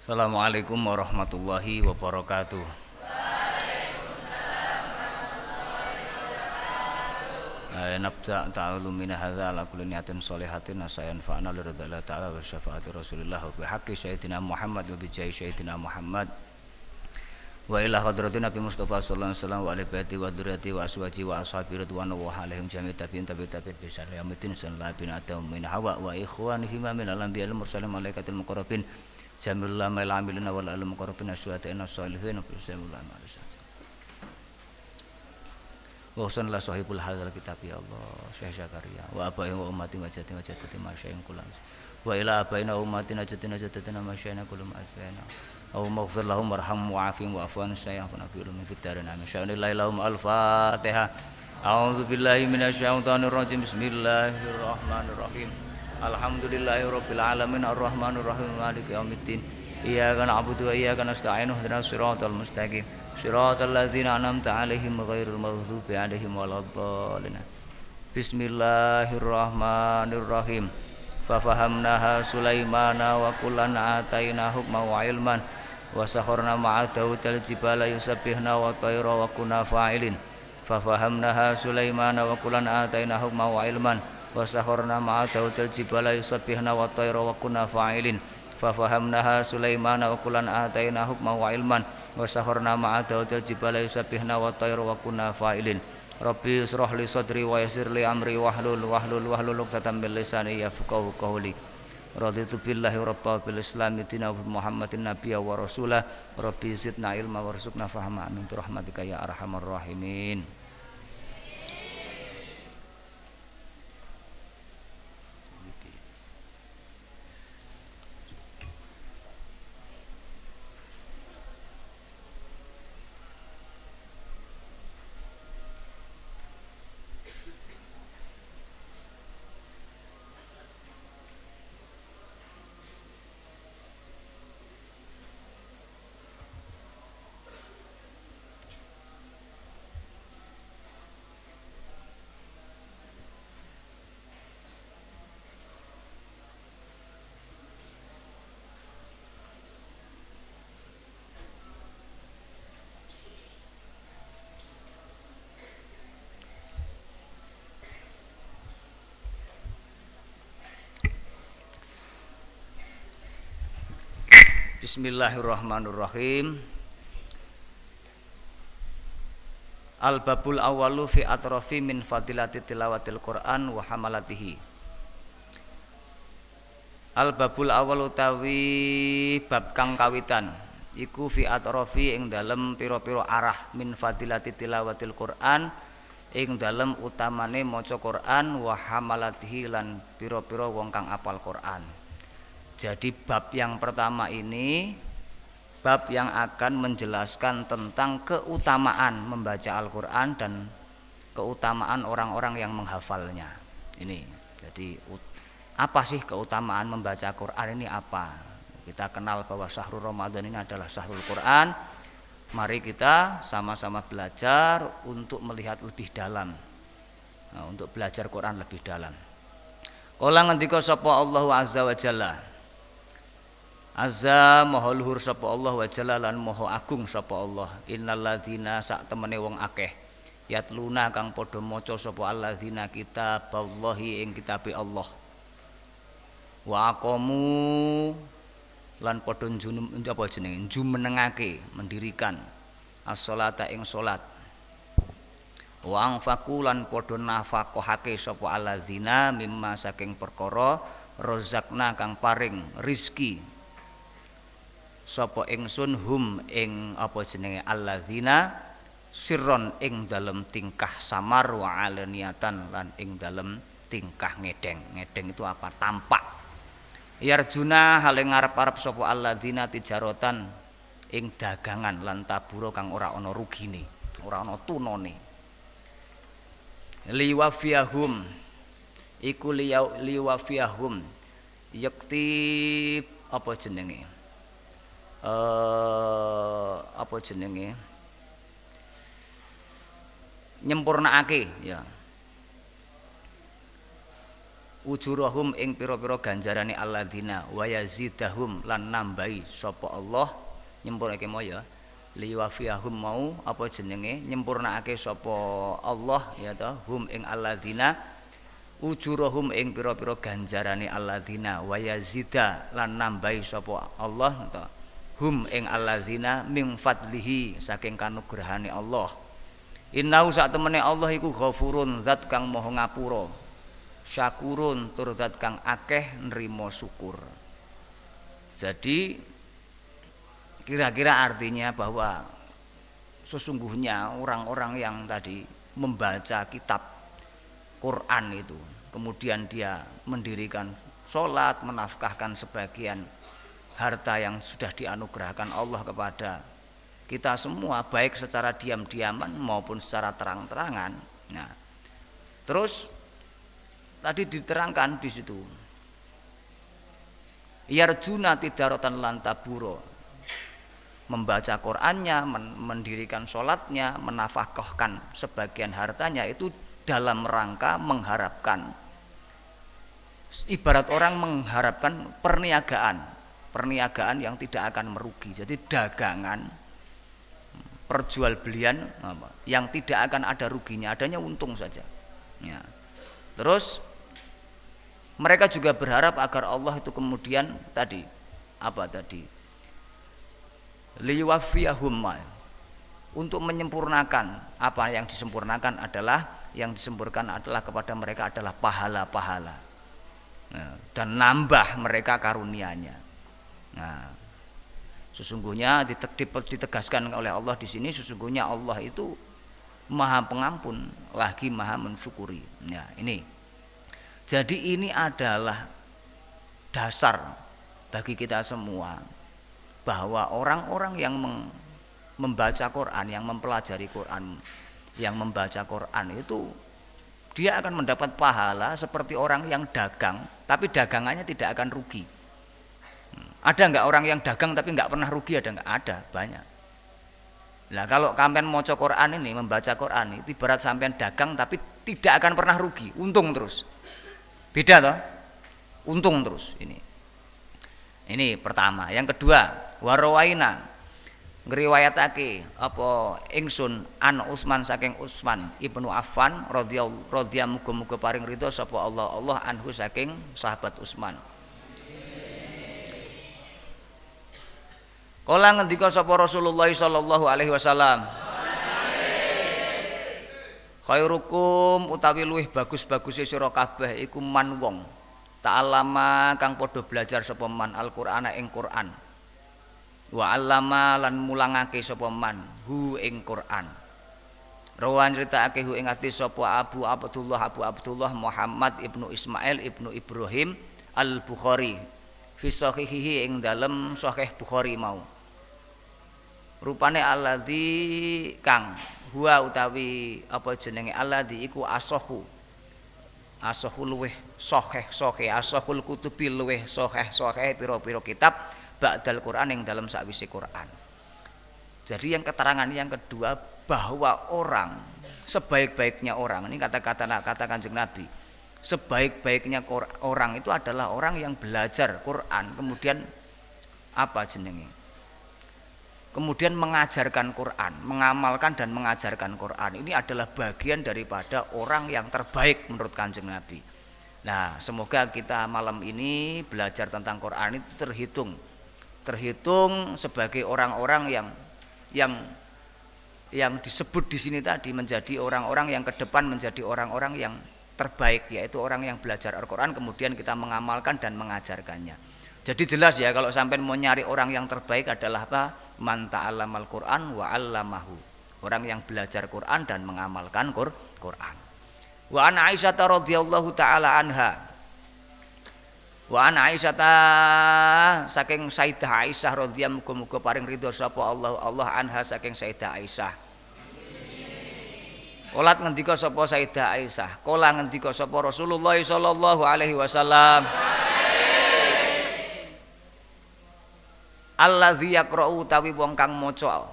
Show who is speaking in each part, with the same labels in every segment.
Speaker 1: Assalamualaikum warahmatullahi wabarakatuh. Nabda ta'alu min hadza ala kulli niyatin sholihatin nasayan fa'ana liridha ta'ala wa syafaati Rasulillah wa bihaqqi sayyidina Muhammad wa bijahi sayyidina Muhammad wa ila hadratin Nabi Mustafa sallallahu alaihi wasallam wa ali baiti wa dzurriyyati wa aswaji wa ashabi ridwanullah alaihim jami' tabi'in bi syari'atin sallallahu bin adam min hawa wa ikhwanihim min al-anbiya al-mursalin malaikatil muqarrabin jamillah ma'al amilina wal alim muqarrabin aswatina sholihin wa sallallahu alaihi wasallam. Wa sanallahu sahibul hadzal kitab ya Allah Syekh Zakaria wa abai wa ummati wa jati masyayin kulam wa ila abaina ummatina jatina masyayina kulum afina aw maghfir lahum warham wa'afim wa afwan sayyah wa nabiyul min fitarin amin sya'anillahi lahum al-fatihah. A'udzu billahi minasyaitonir rajim. Bismillahirrahmanirrahim. Alhamdulillahi rabbil alamin arrahmanir rahim maliki yaumiddin iyyaka na'budu wa iyyaka nasta'in ihdinas siratal mustaqim Shiratal ladzina an'amta 'alaihim ghairil maghdubi 'alaihim waladdallin. Bismillahirrahmanirrahim. Fa fahamnaha Sulaimana wa kullan ataina hukman wa ilman wa sakharna ma'a Daudil jibala yusabbihna wa tayra wa kunna fa'ilin. Fa fahamnaha Sulaimana wa kullan ataina hukman wa ilman wa sakharna ma'a Daudil jibala yusabbihna wa tayra wa kunna fa'ilin. Fa fahamnaha Sulaimana wa kullan ataina hukman wa ilman wa sakharna ma'a Daudil jibala yusabbihna wa tayra wa kunna fa'ilin. Rabbi ishrah li sadri wa yassir li amri wahlul 'uqdatam min lisani yafqahu qawli. Raditu billahi rabban bil islami dinan wa Muhammadin nabiyya wa rasula. Rabbi zidna ilma warzuqna fahma amin bi rahmatika ya arhamar rahimin. Bismillahirrahmanirrahim. Al-babul awwalu fi atrafi min fadilati tilawatil Qur'an wa hamalatihi. Al-babul awwalu tawi bab kang kawitan iku fi atrafi ing dalem pira-pira arah min fadilati tilawatil Qur'an ing dalem utamane maca Qur'an wa hamalatihi lan pira-pira wong kang apal Qur'an. Jadi bab yang pertama ini bab yang akan menjelaskan tentang keutamaan membaca Al-Quran dan keutamaan orang-orang yang menghafalnya. Ini jadi apa sih keutamaan membaca Quran ini apa? Kita kenal bahwa syahrul Ramadan ini adalah syahrul Quran. Mari kita sama-sama belajar untuk melihat lebih dalam, untuk belajar Quran lebih dalam. Kala ngendika sapa Allah azza wa jalla, Azza maha luhur sapa Allah wa jalla lan maha agung sapa Allah. Innal ladzina sak temene wong akeh yatluna kang padha maca sapa alladzina kitaballahi ing kitabe Allah. Wa aqamu lan padha jumenengake mendirikan as-sholata ing salat. Wa anfaqu lan padha nafaqohake sapa alladzina mimma saking perkara rozakna kang paring rizki sapa ingsun hum ing apa jenenge alladzina sirron ing dalem tingkah samar wa alaniatan lan ing dalem tingkah ngedeng. Ngedeng itu apa? Tampak. Yarjuna hale ngarep-arep sapa alladzina tijaratan ing dagangan lan tabura kang ora ana rugine, ora ana tunone. Liwafiyahum iku liwafiyahum yakti apa jenenge? Nyempurnakake ya ujurahum ing pira-pira ganjarane alladzina wa yazidahum lan nambahi sapa Allah nyempurnake moyo liwafiyahum mau apa jenenge nyempurnakake sapa Allah ya ta hum ing alladzina ujurahum ing pira-pira ganjarane alladzina wa yazida lan nambahi sapa Allah ta hum ing alladzina min fadlihi saking kanugrahane Allah innahu sak temene Allah iku ghafurun zat kang maha ngapura syakurun tur zat kang akeh nrimo syukur. Jadi kira-kira artinya bahwa sesungguhnya orang-orang yang tadi membaca kitab Quran itu kemudian dia mendirikan sholat, menafkahkan sebagian harta yang sudah dianugerahkan Allah kepada kita semua baik secara diam-diaman maupun secara terang-terangan. Nah, terus tadi diterangkan di situ. Yarjuna tidaratan lan taburo. Membaca Qur'annya, mendirikan sholatnya, menafkahkan sebagian hartanya itu dalam rangka mengharapkan. Ibarat orang mengharapkan perniagaan yang tidak akan merugi. Jadi dagangan, perjualbelian yang tidak akan ada ruginya, adanya untung saja. Ya. Terus mereka juga berharap agar Allah itu kemudian liwafiyahum untuk menyempurnakan apa yang disempurnakan adalah kepada mereka adalah pahala-pahala dan nambah mereka karunia-Nya. Nah, sesungguhnya ditegaskan oleh Allah di sini sesungguhnya Allah itu Maha Pengampun lagi Maha Mensyukuri. Ya, ini. Jadi ini adalah dasar bagi kita semua bahwa orang-orang yang membaca Quran, yang mempelajari Quran, yang membaca Quran itu dia akan mendapat pahala seperti orang yang dagang, tapi dagangannya tidak akan rugi. Ada enggak orang yang dagang tapi enggak pernah rugi? Ada enggak? Ada, banyak. Nah, kalau sampean maca Quran ini, membaca Quran ini, ibarat sampean dagang tapi tidak akan pernah rugi, untung terus. Beda toh? Untung terus ini. Ini pertama. Yang kedua, warawaina ngriwayatake apa ingsun an Utsman saking Utsman Ibnu Affan radhiyallahu muga-muga paring ridho sapa Allah anhu saking sahabat Utsman. Kala ngendika sapa Rasulullah sallallahu alaihi wasallam, khairukum utawi luwih bagus-baguse sira kabeh iku man wong ta'allama kang padha belajar sapa man Al-Qur'ana ing Qur'an wa 'allama lan mulangake sapa man hu ing Qur'an. Rawan critakake hu ing hadis sapa Abu Abdullah Muhammad ibnu Ismail ibnu Ibrahim Al-Bukhari fi sahihihi ing dalem sahih Bukhari mau. Rupane alladzi kang huwa utawi apa jenenge alladzi iku asahu luweh sahih asahul kutubi luweh sahih pira-pira kitab ba'dal Quran yang dalam sakwise Quran. Jadi yang keterangan yang kedua bahwa orang sebaik-baiknya orang ini kata Kanjeng Nabi, sebaik-baiknya orang itu adalah orang yang belajar Quran kemudian apa jenenge? Kemudian mengajarkan Quran, mengamalkan dan mengajarkan Quran. Ini adalah bagian daripada orang yang terbaik menurut Kanjeng Nabi. Nah, semoga kita malam ini belajar tentang Quran itu terhitung sebagai orang-orang yang disebut di sini tadi menjadi orang-orang yang ke depan menjadi orang-orang yang terbaik, yaitu orang yang belajar Al-Quran kemudian kita mengamalkan dan mengajarkannya. Jadi jelas ya kalau sampai mau nyari orang yang terbaik adalah apa? Man ta'allamal Qur'an wa 'allamahu. Orang yang belajar Quran dan mengamalkan Quran. Wa an Aisyah radhiyallahu taala anha. Wa an Aisyah saking Sayyidah Aisyah radhiyallahu muga paring ridho sapa Allah anha saking Sayyidah Aisyah. Olat ngendika sapa Sayyidah Aisyah, kala ngendika sapa Rasulullah sallallahu alaihi wasallam. Alladzi yaqra'u utawi wong kang maca.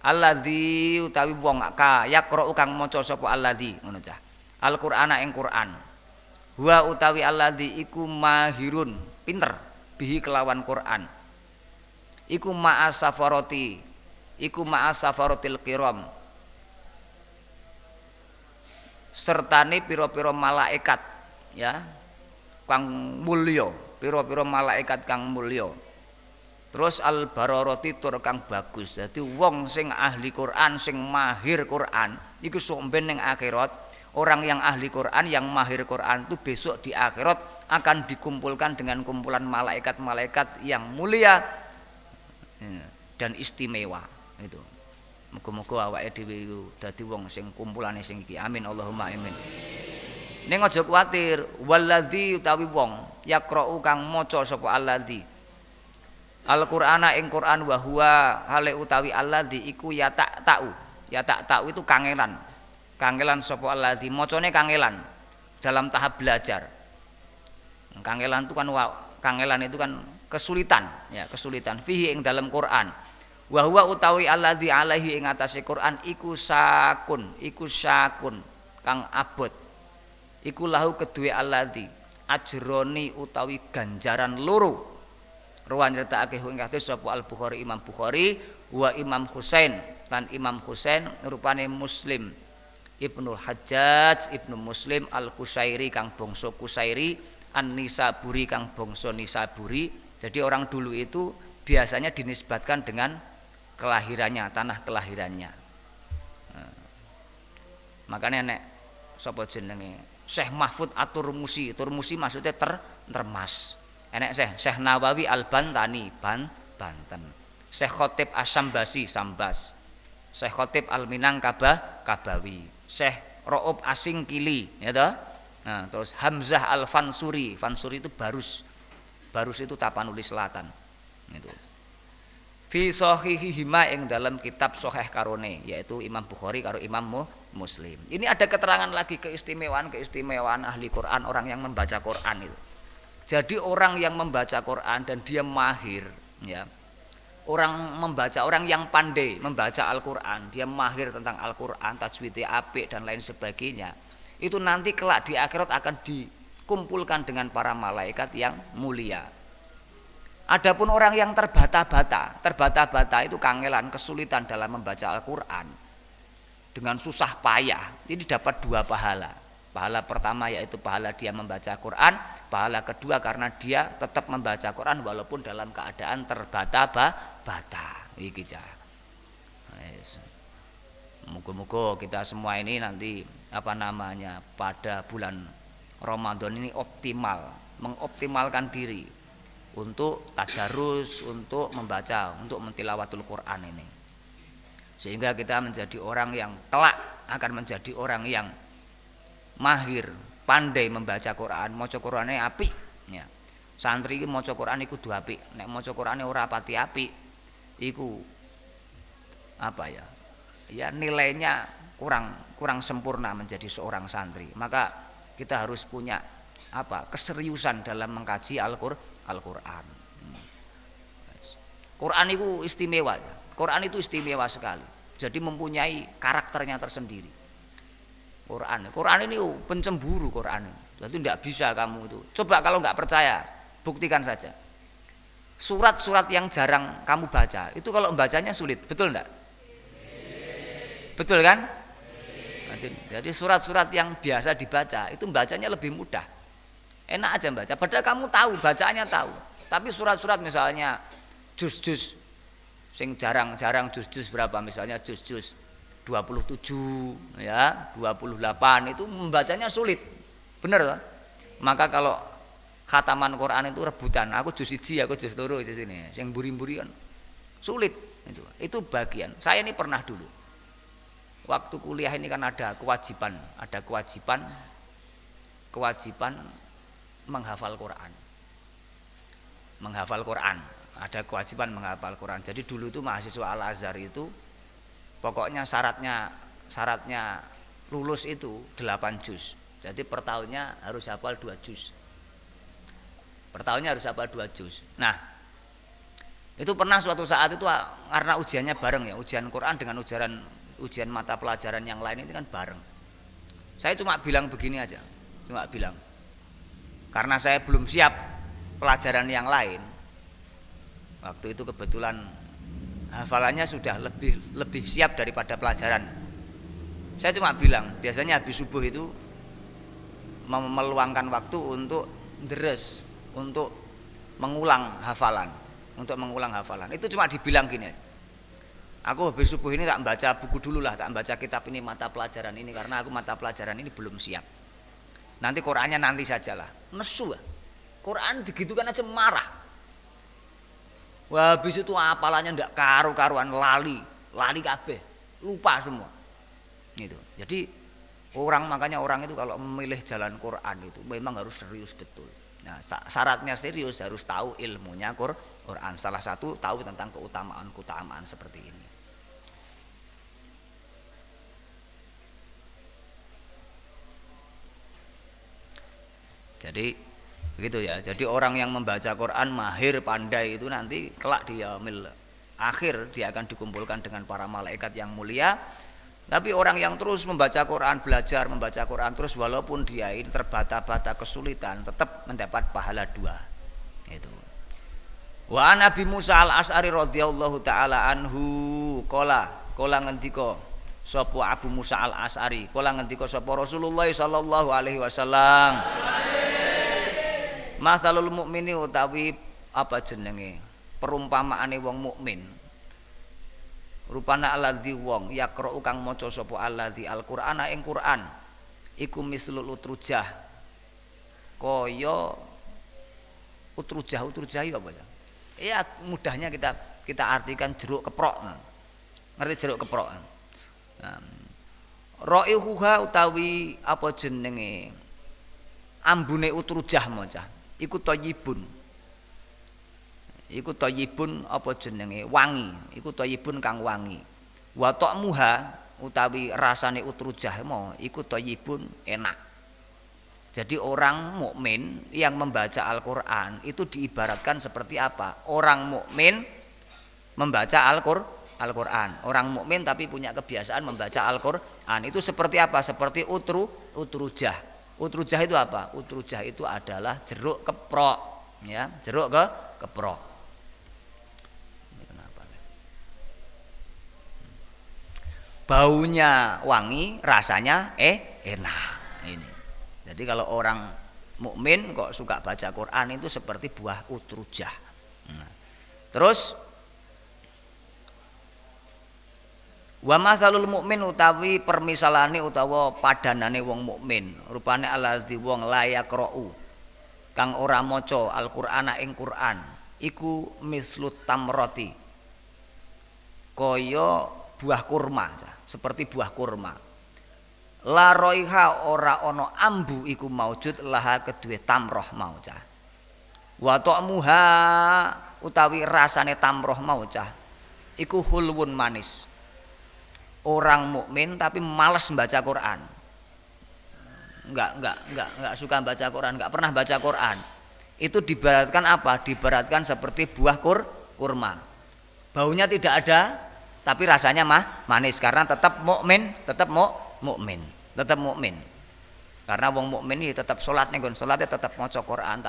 Speaker 1: Alladzi utawi wong ka yaqra'u kang maca sapa alladzi ngono cah. Al-Qur'ana ing Qur'an. Huwa utawi alladzi iku mahirun, pinter bihi kelawan Quran. Iku ma'asafarati, iku ma'asafaratil kiram. Sertane pira-pira malaikat ya kang mulya, pira-pira malaikat kang mulya. Terus al bararati tur kang bagus. Dadi wong sing ahli Quran, sing mahir Quran iku sok ben ning akhirat. Orang yang ahli Quran, yang mahir Quran itu besok di akhirat akan dikumpulkan dengan kumpulan malaikat-malaikat yang mulia dan istimewa. Itu. Muga-muga awake dhewe iku dadi wong sing kumpulane sing iki. Amin Allahumma amin. Ning aja kuwatir, waladzi utawi wong yaqra'u kang maca sapa alladzi Al-Qur'ana ing Qur'an wa huwa hale utawi alladzi iku ya tak ta'u itu kangelan. Kangelan sapa alladzi macane kangelan dalam tahap belajar. Kangelan itu kan kesulitan ya, kesulitan fihi ing dalam Quran. Wa huwa utawi alladzi alaihi ing atase Quran iku syakun kang abot. Iku lahu kedue alladzi ajroni utawi ganjaran loro. Ruwan nyritakake ing kados sapa Al-Bukhari Imam Bukhari wa Imam Husain lan Imam Husain rupane Muslim Ibnul Hajjaj Ibnu Muslim Al-Qusairi kang bangsa Qusairi An-Nisaburi kang bangsa Nisaburi. Jadi orang dulu itu biasanya dinisbatkan dengan kelahirannya, tanah kelahirannya. Makanya nek sapa jenenge Syekh Mahfud At-Turmusi, Turmusi maksudnya termas. Enek Syekh Nawawi Al-Bantani, Banten. Syekh Khotib Asy-Syambasi, Sambas. Syekh Khotib Al-Minang Kabawi. Syekh Ra'ub Asingkili, ya toh? Nah, terus Hamzah Al-Fansuri, Fansuri itu Barus. Barus itu Tapanuli Selatan. Itu. Fi sahihihima ing dalam kitab Sahih karone, yaitu Imam Bukhari karo Imam Muslim. Ini ada keterangan lagi keistimewaan ahli Quran, orang yang membaca Quran itu. Jadi orang yang membaca Quran dan dia mahir, ya. Orang yang pandai membaca Al-Quran, dia mahir tentang Al-Quran, tajwidnya apik dan lain sebagainya. Itu nanti kelak di akhirat akan dikumpulkan dengan para malaikat yang mulia. Adapun orang yang terbata-bata itu kangelan, kesulitan dalam membaca Al-Quran dengan susah payah, ini dapat 2 pahala. Pahala pertama yaitu pahala dia membaca Quran, pahala kedua karena dia tetap membaca Quran walaupun dalam keadaan terbata-bata. Iki cah. Moga-moga kita semua ini nanti pada bulan Ramadan ini mengoptimalkan diri untuk tadarus, untuk membaca, untuk mentilawatul Quran ini. Sehingga kita menjadi orang yang kelak akan menjadi orang yang mahir, pandai membaca Quran, maca Qurane apik ya. Santri iki maca Quran iku kudu apik. Nek maca Qurane ora pati apik, iku ya nilainya kurang sempurna menjadi seorang santri. Maka kita harus punya keseriusan dalam mengkaji Al-Qur'an. Quran itu istimewa. Quran itu istimewa sekali. Jadi mempunyai karakternya tersendiri. Quran ini pencemburu Quran. Jadi tidak bisa kamu itu. Coba kalau nggak percaya, buktikan saja. Surat-surat yang jarang kamu baca, itu kalau membacanya sulit, betul enggak? Betul kan? Jadi surat-surat yang biasa dibaca, itu bacanya lebih mudah. Enak aja baca, padahal kamu tahu, bacaannya tahu. Tapi surat-surat misalnya juz-juz sing jarang-jarang juz-juz berapa misalnya juz-juz 27 ya, 28 itu membacanya sulit. Bener toh? Maka kalau khataman Quran itu rebutan, aku juz 1, aku juz 2 juz ini. Yang buri-buri kan sulit itu. Itu bagian. Saya ini pernah dulu. Waktu kuliah ini kan ada kewajiban menghafal Quran. Menghafal Quran, ada kewajiban menghafal Quran. Jadi dulu itu mahasiswa Al-Azhar itu pokoknya syaratnya lulus itu 8 juz. Jadi per tahunnya harus hafal 2 juz. Per tahunnya harus hafal 2 juz. Nah, itu pernah suatu saat itu karena ujiannya bareng ya, ujian Quran dengan ujian mata pelajaran yang lain itu kan bareng. Saya cuma bilang begini aja, Karena saya belum siap pelajaran yang lain. Waktu itu kebetulan hafalannya sudah lebih siap daripada pelajaran. Saya cuma bilang, biasanya habis subuh itu meluangkan waktu untuk deres, untuk mengulang hafalan, Itu cuma dibilang gini. Aku habis subuh ini tak baca buku dulu lah, tak baca kitab ini, mata pelajaran ini, karena aku mata pelajaran ini belum siap. Nanti Qur'annya nanti sajalah. Nesu ya. Quran digitukan aja marah. Wah, habis itu hafalannya ndak karu-karuan, lali kabeh, lupa semua. Gitu. Jadi makanya orang itu kalau memilih jalan Quran itu memang harus serius betul. Nah, syaratnya serius harus tahu ilmunya Quran. Salah satu tahu tentang keutamaan seperti ini. Jadi begitu ya. Jadi orang yang membaca Quran mahir, pandai itu nanti kelak di yaumil akhir dia akan dikumpulkan dengan para malaikat yang mulia. Tapi orang yang terus membaca Quran, belajar membaca Quran terus walaupun dia ini terbata-bata kesulitan, tetap mendapat pahala 2. Itu. Wa Nabi Musa al-Asy'ari radhiyallahu taala anhu qala ngendika sapa Abu Musa al-Asy'ari, qala ngendika sapa Rasulullah sallallahu alaihi wasallam. Masalul mukmini utawi apa jenenge perumpamaane wong mukmin rupana alladzi wong yaqra'u kang maca sapa alladzi alqur'ana ing Qur'an iku mislul utrujah kaya utrujah ya apa ya? Ya mudahnya kita artikan jeruk keprok. Ngerti jeruk keprok? Nah, ra'ihuha utawi apa jenenge ambune utrujah maca iku thayyibun apa jenenge wangi, iku thayyibun kang wangi. Wa ta'muha utawi rasane utrujah mau iku thayyibun enak. Jadi orang mukmin yang membaca Al-Qur'an itu diibaratkan seperti apa? Orang mukmin membaca Al-Qur'an. Orang mukmin tapi punya kebiasaan membaca Al-Qur'an. Itu seperti apa? Seperti utrujah. Utrujah itu apa? Utrujah itu adalah jeruk keprok, ya, jeruk keprok. Ini kenapa? Baunya wangi, rasanya enak. Ini. Jadi kalau orang mukmin kok suka baca Quran itu seperti buah utrujah. Nah, terus wa masalul mukmin utawi permisalane utawa padanane wong mukmin rupane alladzi wong layak yaqra'u kang ora maca Al-Qur'ana ing Qur'an iku mislut tamroti kaya buah kurma, seperti buah kurma. La roiha ora ana ambu iku maujud laha kedue tamroh mau cah. Wa ta'muha utawi rasane tamroh mau cah iku hulwun manis. Orang mukmin tapi malas membaca Quran, enggak suka baca Quran, enggak pernah baca Quran, itu dibaratkan apa? Dibaratkan seperti buah kurma, baunya tidak ada tapi rasanya manis karena tetap mukmin, karena wong mukmin ini tetap sholat nih, sholatnya tetap maca Quran,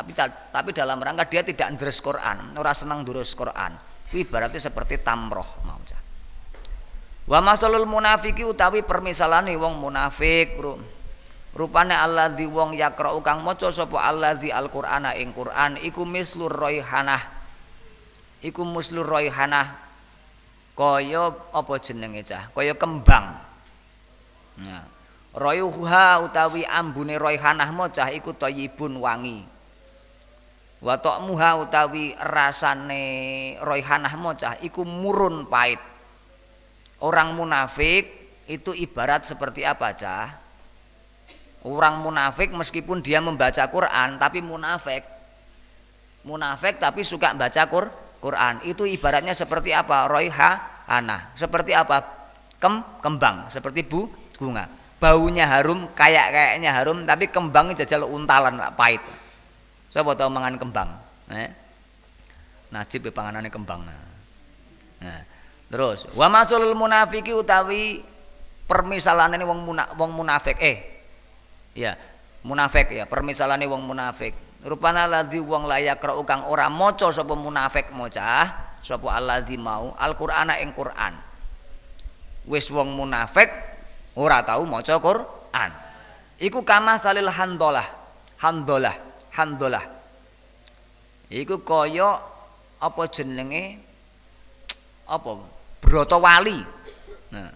Speaker 1: tapi dalam rangka dia tidak ndres Quran, ora senang ndres Quran, itu ibaratnya seperti tamroh mau. Wa masalul munafiki utawi permisalane wong munafik rupane alladzi wong yaqra'u kang maca sapa alladzi alqur'ana ing Qur'an iku mislur raihanah kaya apa jenenge cah kaya kembang. Nah, raihuha utawi ambune raihanah macah iku thayyibun wangi. Wa ta'muha utawi rasane raihanah macah iku murun pahit. Orang munafik itu ibarat seperti apa cah? Orang munafik meskipun dia membaca Quran tapi munafik tapi suka baca Quran itu ibaratnya seperti apa? Raihanah. Seperti apa? Kembang, seperti bunga. Baunya harum, kayaknya harum tapi kembangnya jajal untalan pahit. Siapa tahu mangan kembang? Najib panganane kembang. Nah. Terus wa masulul munafiki utawi permisalane wong munafik munafik ya permisalane wong munafik Rupana ladzi wong layak yaqra'u kang ora maca sapa munafik maca sapa alladzi mau Al-Qur'ana ing Qur'an. Wis wong munafik ora tahu maca Qur'an. Iku kama salil handolah. Iku kaya apa jenenge apa brata wali. Nah.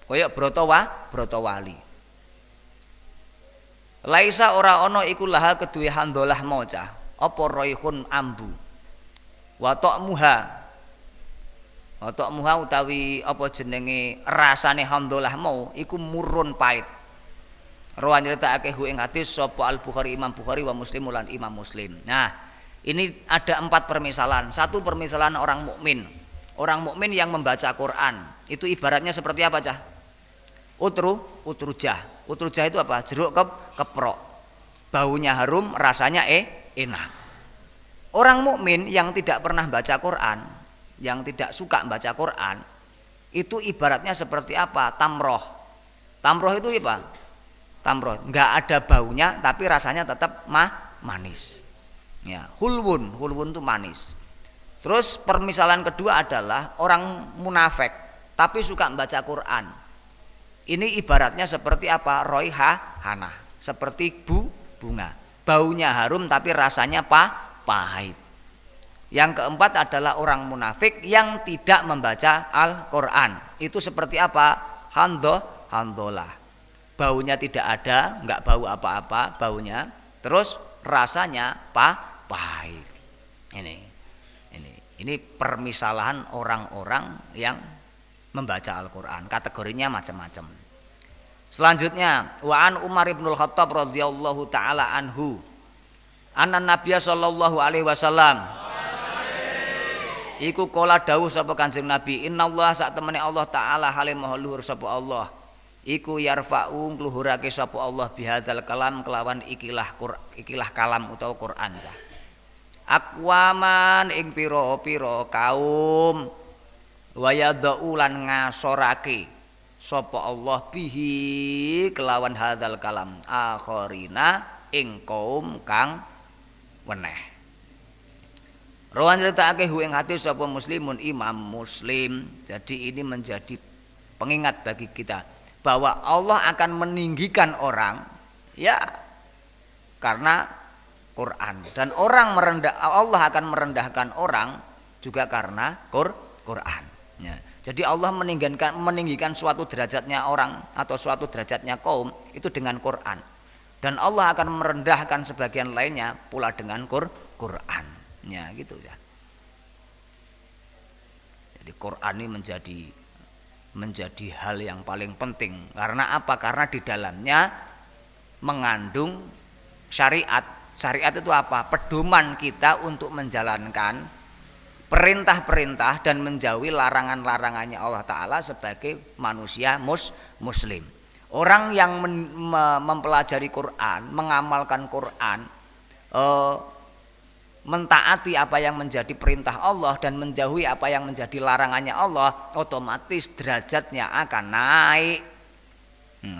Speaker 1: Kaya brata wali. Laisa ora ana iku laha keduwe handolah maca apa raihun ambu. Wa ta'muha utawi apa jenenge rasane handolah mau iku murun pait. Rawan nyritakake hu ing hadis sapa Al-Bukhari Imam Bukhari wa Muslim lan Imam Muslim. Nah, ini ada 4 permisalan. Satu permisalan orang mukmin. Orang mukmin yang membaca Quran itu ibaratnya seperti apa, Cah? Utrujah. Utrujah itu apa? Jeruk keprok. Baunya harum, rasanya enak. Orang mukmin yang tidak pernah baca Quran, yang tidak suka baca Quran, itu ibaratnya seperti apa? Tamroh. Tamroh itu apa? Tamroh, enggak ada baunya tapi rasanya tetap manis. Ya, hulwun itu manis. Terus permisalan kedua adalah orang munafik tapi suka membaca Quran. Ini ibaratnya seperti apa? Roihana, seperti bunga. Baunya harum tapi rasanya pahit. Yang keempat adalah orang munafik yang tidak membaca Al-Quran. Itu seperti apa? Handolah. Baunya tidak ada, enggak bau apa-apa baunya. Terus rasanya pahit. Ini permisalahan orang-orang yang membaca Al-Quran. Kategorinya macam-macam. Selanjutnya, wa'an Umar ibnul Khattab radhiyallahu taala anhu. Anna Nabiya sallallahu alaihi wasallam. Iku kala dawuh sapa Kanjeng Nabi, innallaha sak temene Allah taala halim maha luhur sapa Allah. Iku yarfa'u ngluhurake sapa Allah bihadzal kalam kelawan ikilah kalam utawa Quran. Aqwaman ing pira-pira kaum wayadau lan ngasorake sapa Allah bihi kelawan hadzal kalam akharina ing kaum kang weneh. Rawan critakake hu ing hadis sapa Muslimun Imam Muslim. Jadi ini menjadi pengingat bagi kita bahwa Allah akan meninggikan orang ya karena Quran, dan Allah akan merendahkan orang juga karena Quran. Ya. Jadi Allah meninggikan suatu derajatnya orang atau suatu derajatnya kaum itu dengan Quran, dan Allah akan merendahkan sebagian lainnya pula dengan Quran. Ya gitu ya. Jadi Quran ini menjadi hal yang paling penting. Karena apa? Karena di dalamnya mengandung syariat. Syariat itu apa? Pedoman kita untuk menjalankan perintah-perintah dan menjauhi larangan-larangannya Allah Ta'ala sebagai manusia muslim. Orang yang mempelajari Quran, mengamalkan Quran, mentaati apa yang menjadi perintah Allah dan menjauhi apa yang menjadi larangannya Allah, otomatis derajatnya akan naik.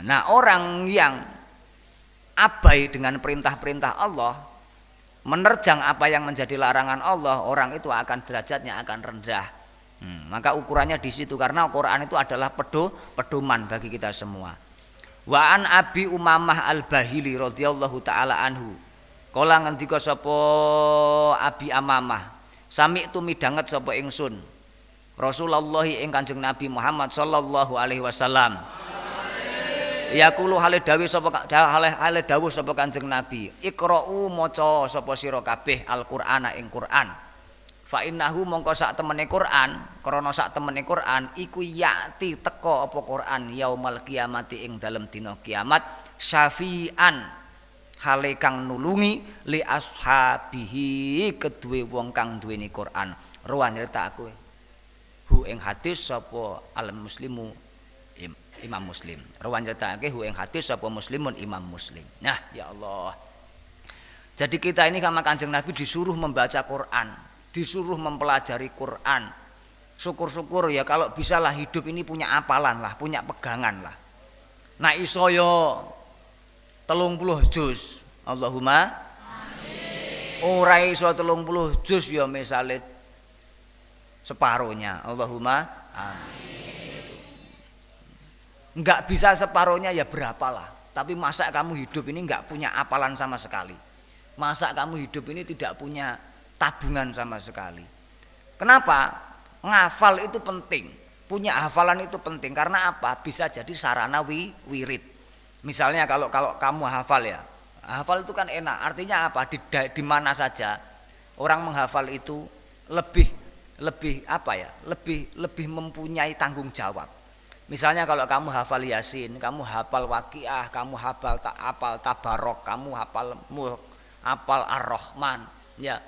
Speaker 1: Nah, orang yang abai dengan perintah-perintah Allah, menerjang apa yang menjadi larangan Allah, orang itu akan derajatnya akan rendah. Maka ukurannya di situ, karena Quran itu adalah pedoman bagi kita semua. Wa an Abi Umamah Al-Bahili radhiyallahu taala anhu. Kala ngendika sapa Abi Amamah, sami tu midanget sapa ingsun Rasulullah ing Kanjeng Nabi Muhammad sallallahu alaihi wasallam. Yaqulu hale dawuh sapa Kanjeng Nabi, Iqra'u maca sapa sira kabeh Al-Qur'ana ing Qur'an. Fa innahu mongko sak temene Qur'an, krana sak temene Qur'an iku yati teka apa Qur'an yaumal kiamati ing dalem dina kiamat syafi'an hale kang nulungi li ashabihi kedue wong kang duweni Quran. Ruwan nyerita aku hu ing hadis sapa al muslimu Imam Muslim. Ruwan nyeritake hu ing hadis sapa Muslimun Imam Muslim. Nah, ya Allah. Jadi kita ini sama Kanjeng Nabi disuruh membaca Quran, disuruh mempelajari Quran. Syukur-syukur ya kalau bisa lah hidup ini punya apalan lah, punya pegangan lah. Nah iso yo 30 juz Allahumma amin. Ora iso 30 juz ya misale separuhnya. Allahumma amin. Enggak bisa separuhnya ya berapalah. Tapi masa kamu hidup ini enggak punya hafalan sama sekali. Masa kamu hidup ini tidak punya tabungan sama sekali. Kenapa? Ngafal itu penting. Punya hafalan itu penting karena apa? Bisa jadi sarana wirid. Misalnya kalau kamu hafal ya. Hafal itu kan enak. Artinya apa? Di mana saja orang menghafal itu lebih apa ya? Lebih mempunyai tanggung jawab. Misalnya kalau kamu hafal Yasin, kamu hafal Waqiah, kamu hafal Tabarok, kamu hafal Mulk, hafal Ar-Rahman, ya.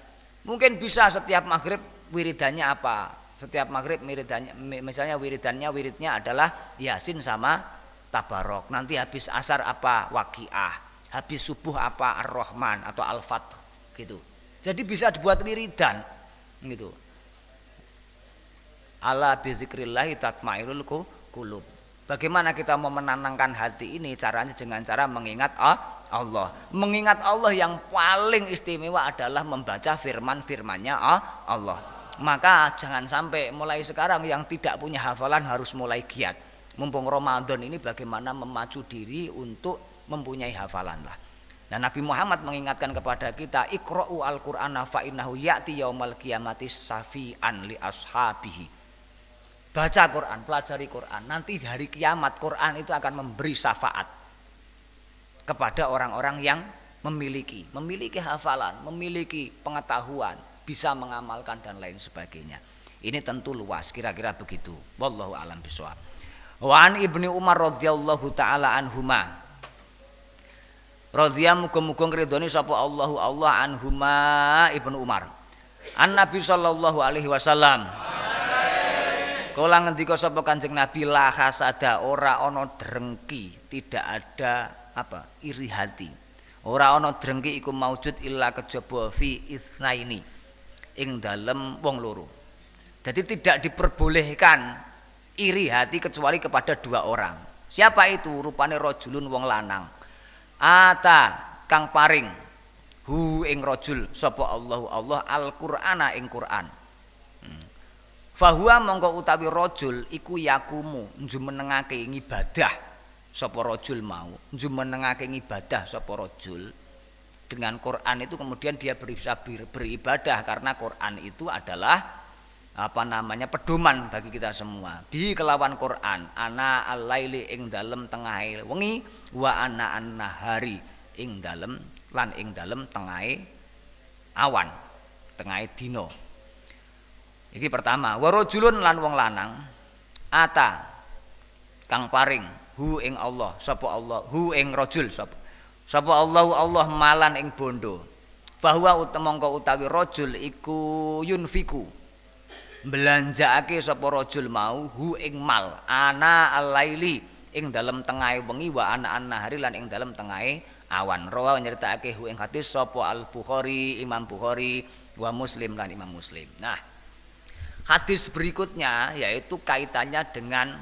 Speaker 1: Mungkin bisa setiap maghrib wiridannya apa? Setiap maghrib wiridannya, misalnya wiridnya adalah Yasin sama Tabarok. Nanti habis asar apa? Waqiah. Habis subuh apa? Ar-Rahman atau Al-Fath gitu. Jadi bisa dibuat wiridan gitu. Ala bizikrillahi tatmainul qulub. Bagaimana kita mau menenangkan hati ini? Caranya dengan cara mengingat Allah. Mengingat Allah yang paling istimewa adalah membaca firman-firmannya Allah. Maka jangan sampai mulai sekarang yang tidak punya hafalan harus mulai giat. Mumpung Ramadan ini bagaimana memacu diri untuk mempunyai hafalan lah. Nah, Nabi Muhammad mengingatkan kepada kita, Iqra'u al-Qur'ana fa innahu ya'ti yaumal qiyamati safi'an li ashabihi. Baca Quran, pelajari Quran. Nanti di hari kiamat Quran itu akan memberi syafaat kepada orang-orang yang memiliki hafalan, memiliki pengetahuan, bisa mengamalkan dan lain sebagainya. Ini tentu luas, kira-kira begitu. Wallahu a'lam bishawab. Wa an Ibnu Umar radhiyallahu taala anhuma. Radhiya muga-muga ngridoni sapa Allah anhuma Ibnu Umar. An Nabi sallallahu alaihi wasallam. Kala ngendika sapa Kanjeng Nabi la hasada, ora ana drengki, tidak ada apa? Iri hati. Ora ana drengki iku maujud illa kejaba fi itsnaini, ing dalem wong loro. Jadi tidak diperbolehkan iri hati kecuali kepada dua orang. Siapa itu? Rupane rajulun wong lanang. Ata kang paring hu ing rajul sapa Allah Al-Qur'ana ing Qur'an. Fahuwa mongko utawi rajul iku yakumu njumenengake ngibadah sapa rajul mau, njumenengake ngibadah sapa rajul dengan Quran itu, kemudian dia bisa beribadah karena Quran itu adalah apa namanya pedoman bagi kita semua. Bi kelawan Quran ana al-laili ing dalem tengahe wengi wa ana an-nahari ing dalem lan ing dalem tengahe awan, tengahe dina. Iki pertama, warajulun lan wong lanang ata kang paring hu ing Allah sapa Allah hu ing rajul sapa Allah malan ing bondo. Bahwa utamangka utawi rajul iku yunfiku belanjaake sapa rajul mau hu ing mal ana al-laili ing dalem tengahe wengi wa ana an-nahari lan ing dalem tengahe awan. Rawa nyeritakake hu ing hadis sapa Al-Bukhari, Imam Bukhari wa Muslim lan Imam Muslim. Nah, hadis berikutnya yaitu kaitannya dengan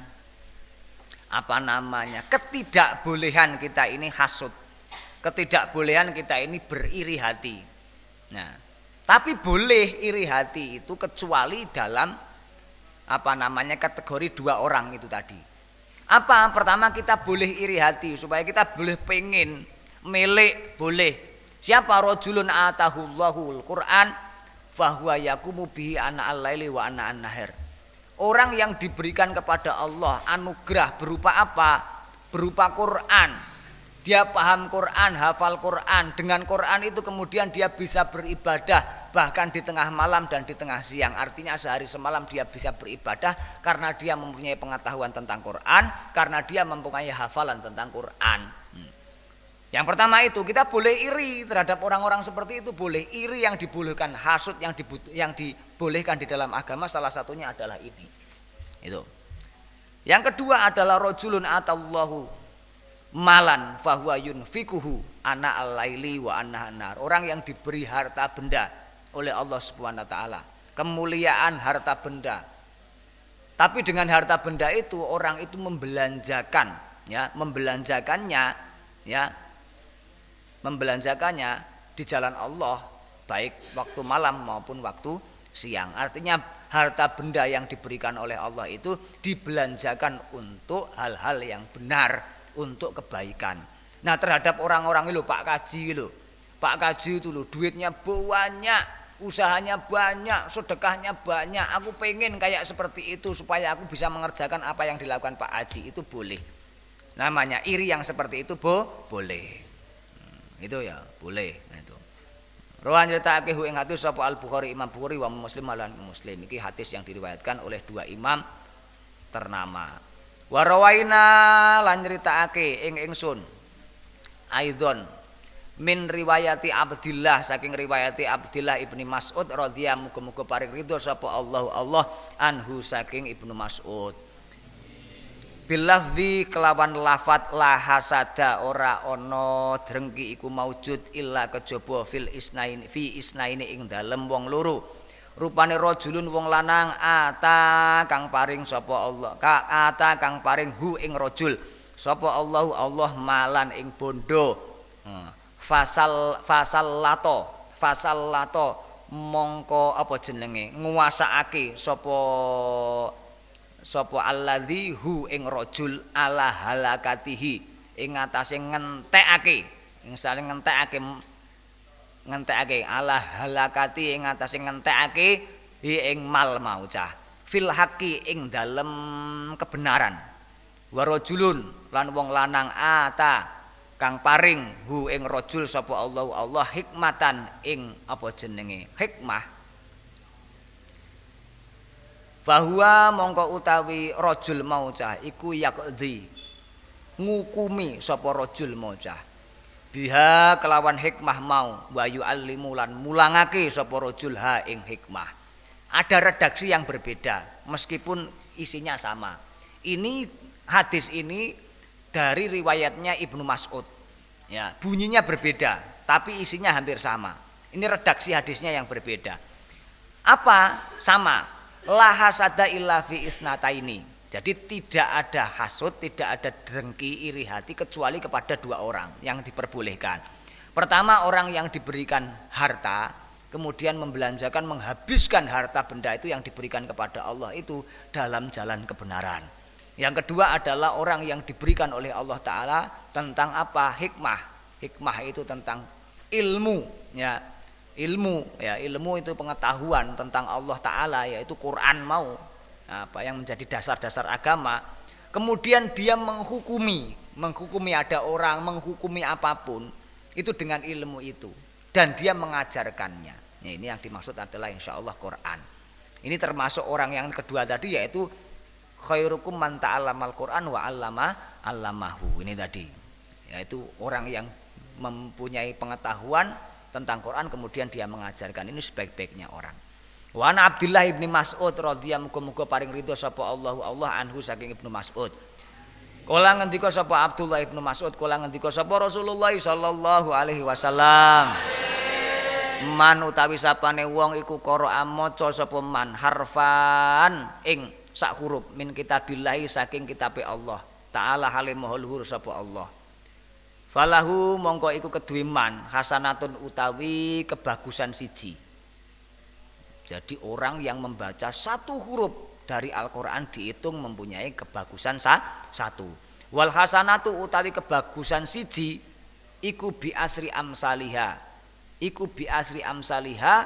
Speaker 1: apa namanya ketidakbolehan kita ini hasud, ketidakbolehan kita ini beriri hati. Nah, tapi boleh iri hati itu kecuali dalam apa namanya kategori dua orang itu tadi. Apa? Pertama kita boleh iri hati supaya kita boleh pengen milik boleh. Siapa? Rajulun atahullahul Quran fahuwa yakumu bihi ana al-laili wa ana an-nahar. Orang yang diberikan kepada Allah anugerah berupa apa? Berupa Quran. Dia paham Quran, hafal Quran. Dengan Quran itu kemudian dia bisa beribadah bahkan di tengah malam dan di tengah siang. Artinya sehari semalam dia bisa beribadah karena dia mempunyai pengetahuan tentang Quran, karena dia mempunyai hafalan tentang Quran. Yang pertama itu kita boleh iri terhadap orang-orang seperti itu, boleh iri yang dibolehkan, hasud yang dibolehkan di dalam agama salah satunya adalah ini. Itu. Yang kedua adalah rajulun atallahu malan fahuwa yunfikuhu ana al-laili wa anna an-nar. Orang yang diberi harta benda oleh Allah Subhanahu wa taala, kemuliaan harta benda. Tapi dengan harta benda itu orang itu membelanjakannya, membelanjakannya di jalan Allah, baik waktu malam maupun waktu siang. Artinya harta benda yang diberikan oleh Allah itu dibelanjakan untuk hal-hal yang benar, untuk kebaikan. Nah, terhadap orang-orang itu Pak Kaji itu, Pak Kaji itu loh, duitnya banyak, usahanya banyak, sedekahnya banyak. Aku pengen kayak seperti itu supaya aku bisa mengerjakan apa yang dilakukan Pak Haji. Itu boleh. Namanya iri yang seperti itu boleh. Itu ya boleh. Nah, itu. Rawan nyeritakake hu ing hadis sapa Al Bukhari Imam Bukhari wa Muslim lan Muslim. Iki hadis yang diriwayatkan oleh dua imam ternama. Wa rawaina lan nyeritakake ing ingsun aidon min riwayati Abdillah, saking riwayati Abdillah ibni Mas'ud radhiyallahu muga-muga paring ridho sapa Allah anhu saking Ibnu Mas'ud. Bilafzi kelawan lafat la hasada, ora ana drengki iku maujud illa kejaba fi isnaini ing dalem wong loro. Rupane rajulun wong lanang ata kang paring sapa Allah, ata kang paring hu ing rajul sapa Allah malan ing bondo. Fasal lato mongko apa jenenge nguwasaake sapa alladzi hu ing rajul ala halakatihi ing atase ngentekake, ing saling ngentekake ala halakati ing atase ngentekake ing mal maujah fil haqqi ing dalem kebenaran. Wa rajulun lan wong lanang ata kang paring hu ing rajul sapa Allah hikmatan ing apa jenenge hikmah. Bahwa mongko utawi rajul maujah iku yaqdi ngukumi sapa rajul maujah biha kelawan hikmah mau wa yu'allimu lan mulangake sapa rajul ha ing hikmah. Ada redaksi yang berbeda meskipun isinya sama. Ini hadis ini dari riwayatnya Ibnu Mas'ud. Ya, bunyinya berbeda, tapi isinya hampir sama. Ini redaksi hadisnya yang berbeda. Apa? Sama. La hasada illa fi isnataini. Jadi tidak ada hasud, tidak ada dengki, iri hati kecuali kepada dua orang yang diperbolehkan. Pertama, orang yang diberikan harta, kemudian membelanjakan, menghabiskan harta benda itu yang diberikan kepada Allah itu dalam jalan kebenaran. Yang kedua adalah orang yang diberikan oleh Allah Ta'ala tentang apa? Hikmah. Hikmah itu tentang ilmu, ya. Ilmu itu pengetahuan tentang Allah Ta'ala, yaitu Quran mau, apa yang menjadi dasar-dasar agama. Kemudian dia menghukumi ada orang menghukumi apapun itu dengan ilmu itu dan dia mengajarkannya. Ya, ini yang dimaksud adalah insya Allah Quran. Ini termasuk orang yang kedua tadi, yaitu khairukum man ta'allamal Quran wa 'allamahu. Ini tadi, yaitu orang yang mempunyai pengetahuan tentang Quran kemudian dia mengajarkan. Ini sebaik-baiknya orang. Wa ana Abdullah ibni Mas'ud radhiyallahu muga-muga paring ridho sapa Allah anhu saking Ibnu Mas'ud. Kala ngendika sapa Abdullah ibnu Mas'ud, kala ngendika sapa Rasulullah sallallahu alaihi wasallam. Man utawi sapane wong iku qara'a maca sapa man harfan ing sak huruf min kitabillahi saking kitabe Allah Ta'ala halim maha luhur sapa Allah. Falahu mongko iku kedue man hasanatun utawi kebagusan siji. Jadi orang yang membaca satu huruf dari Al-Quran dihitung mempunyai kebagusan satu. Wal hasanatu utawi kebagusan siji iku bi asri amsaliha. Iku bi asri amsaliha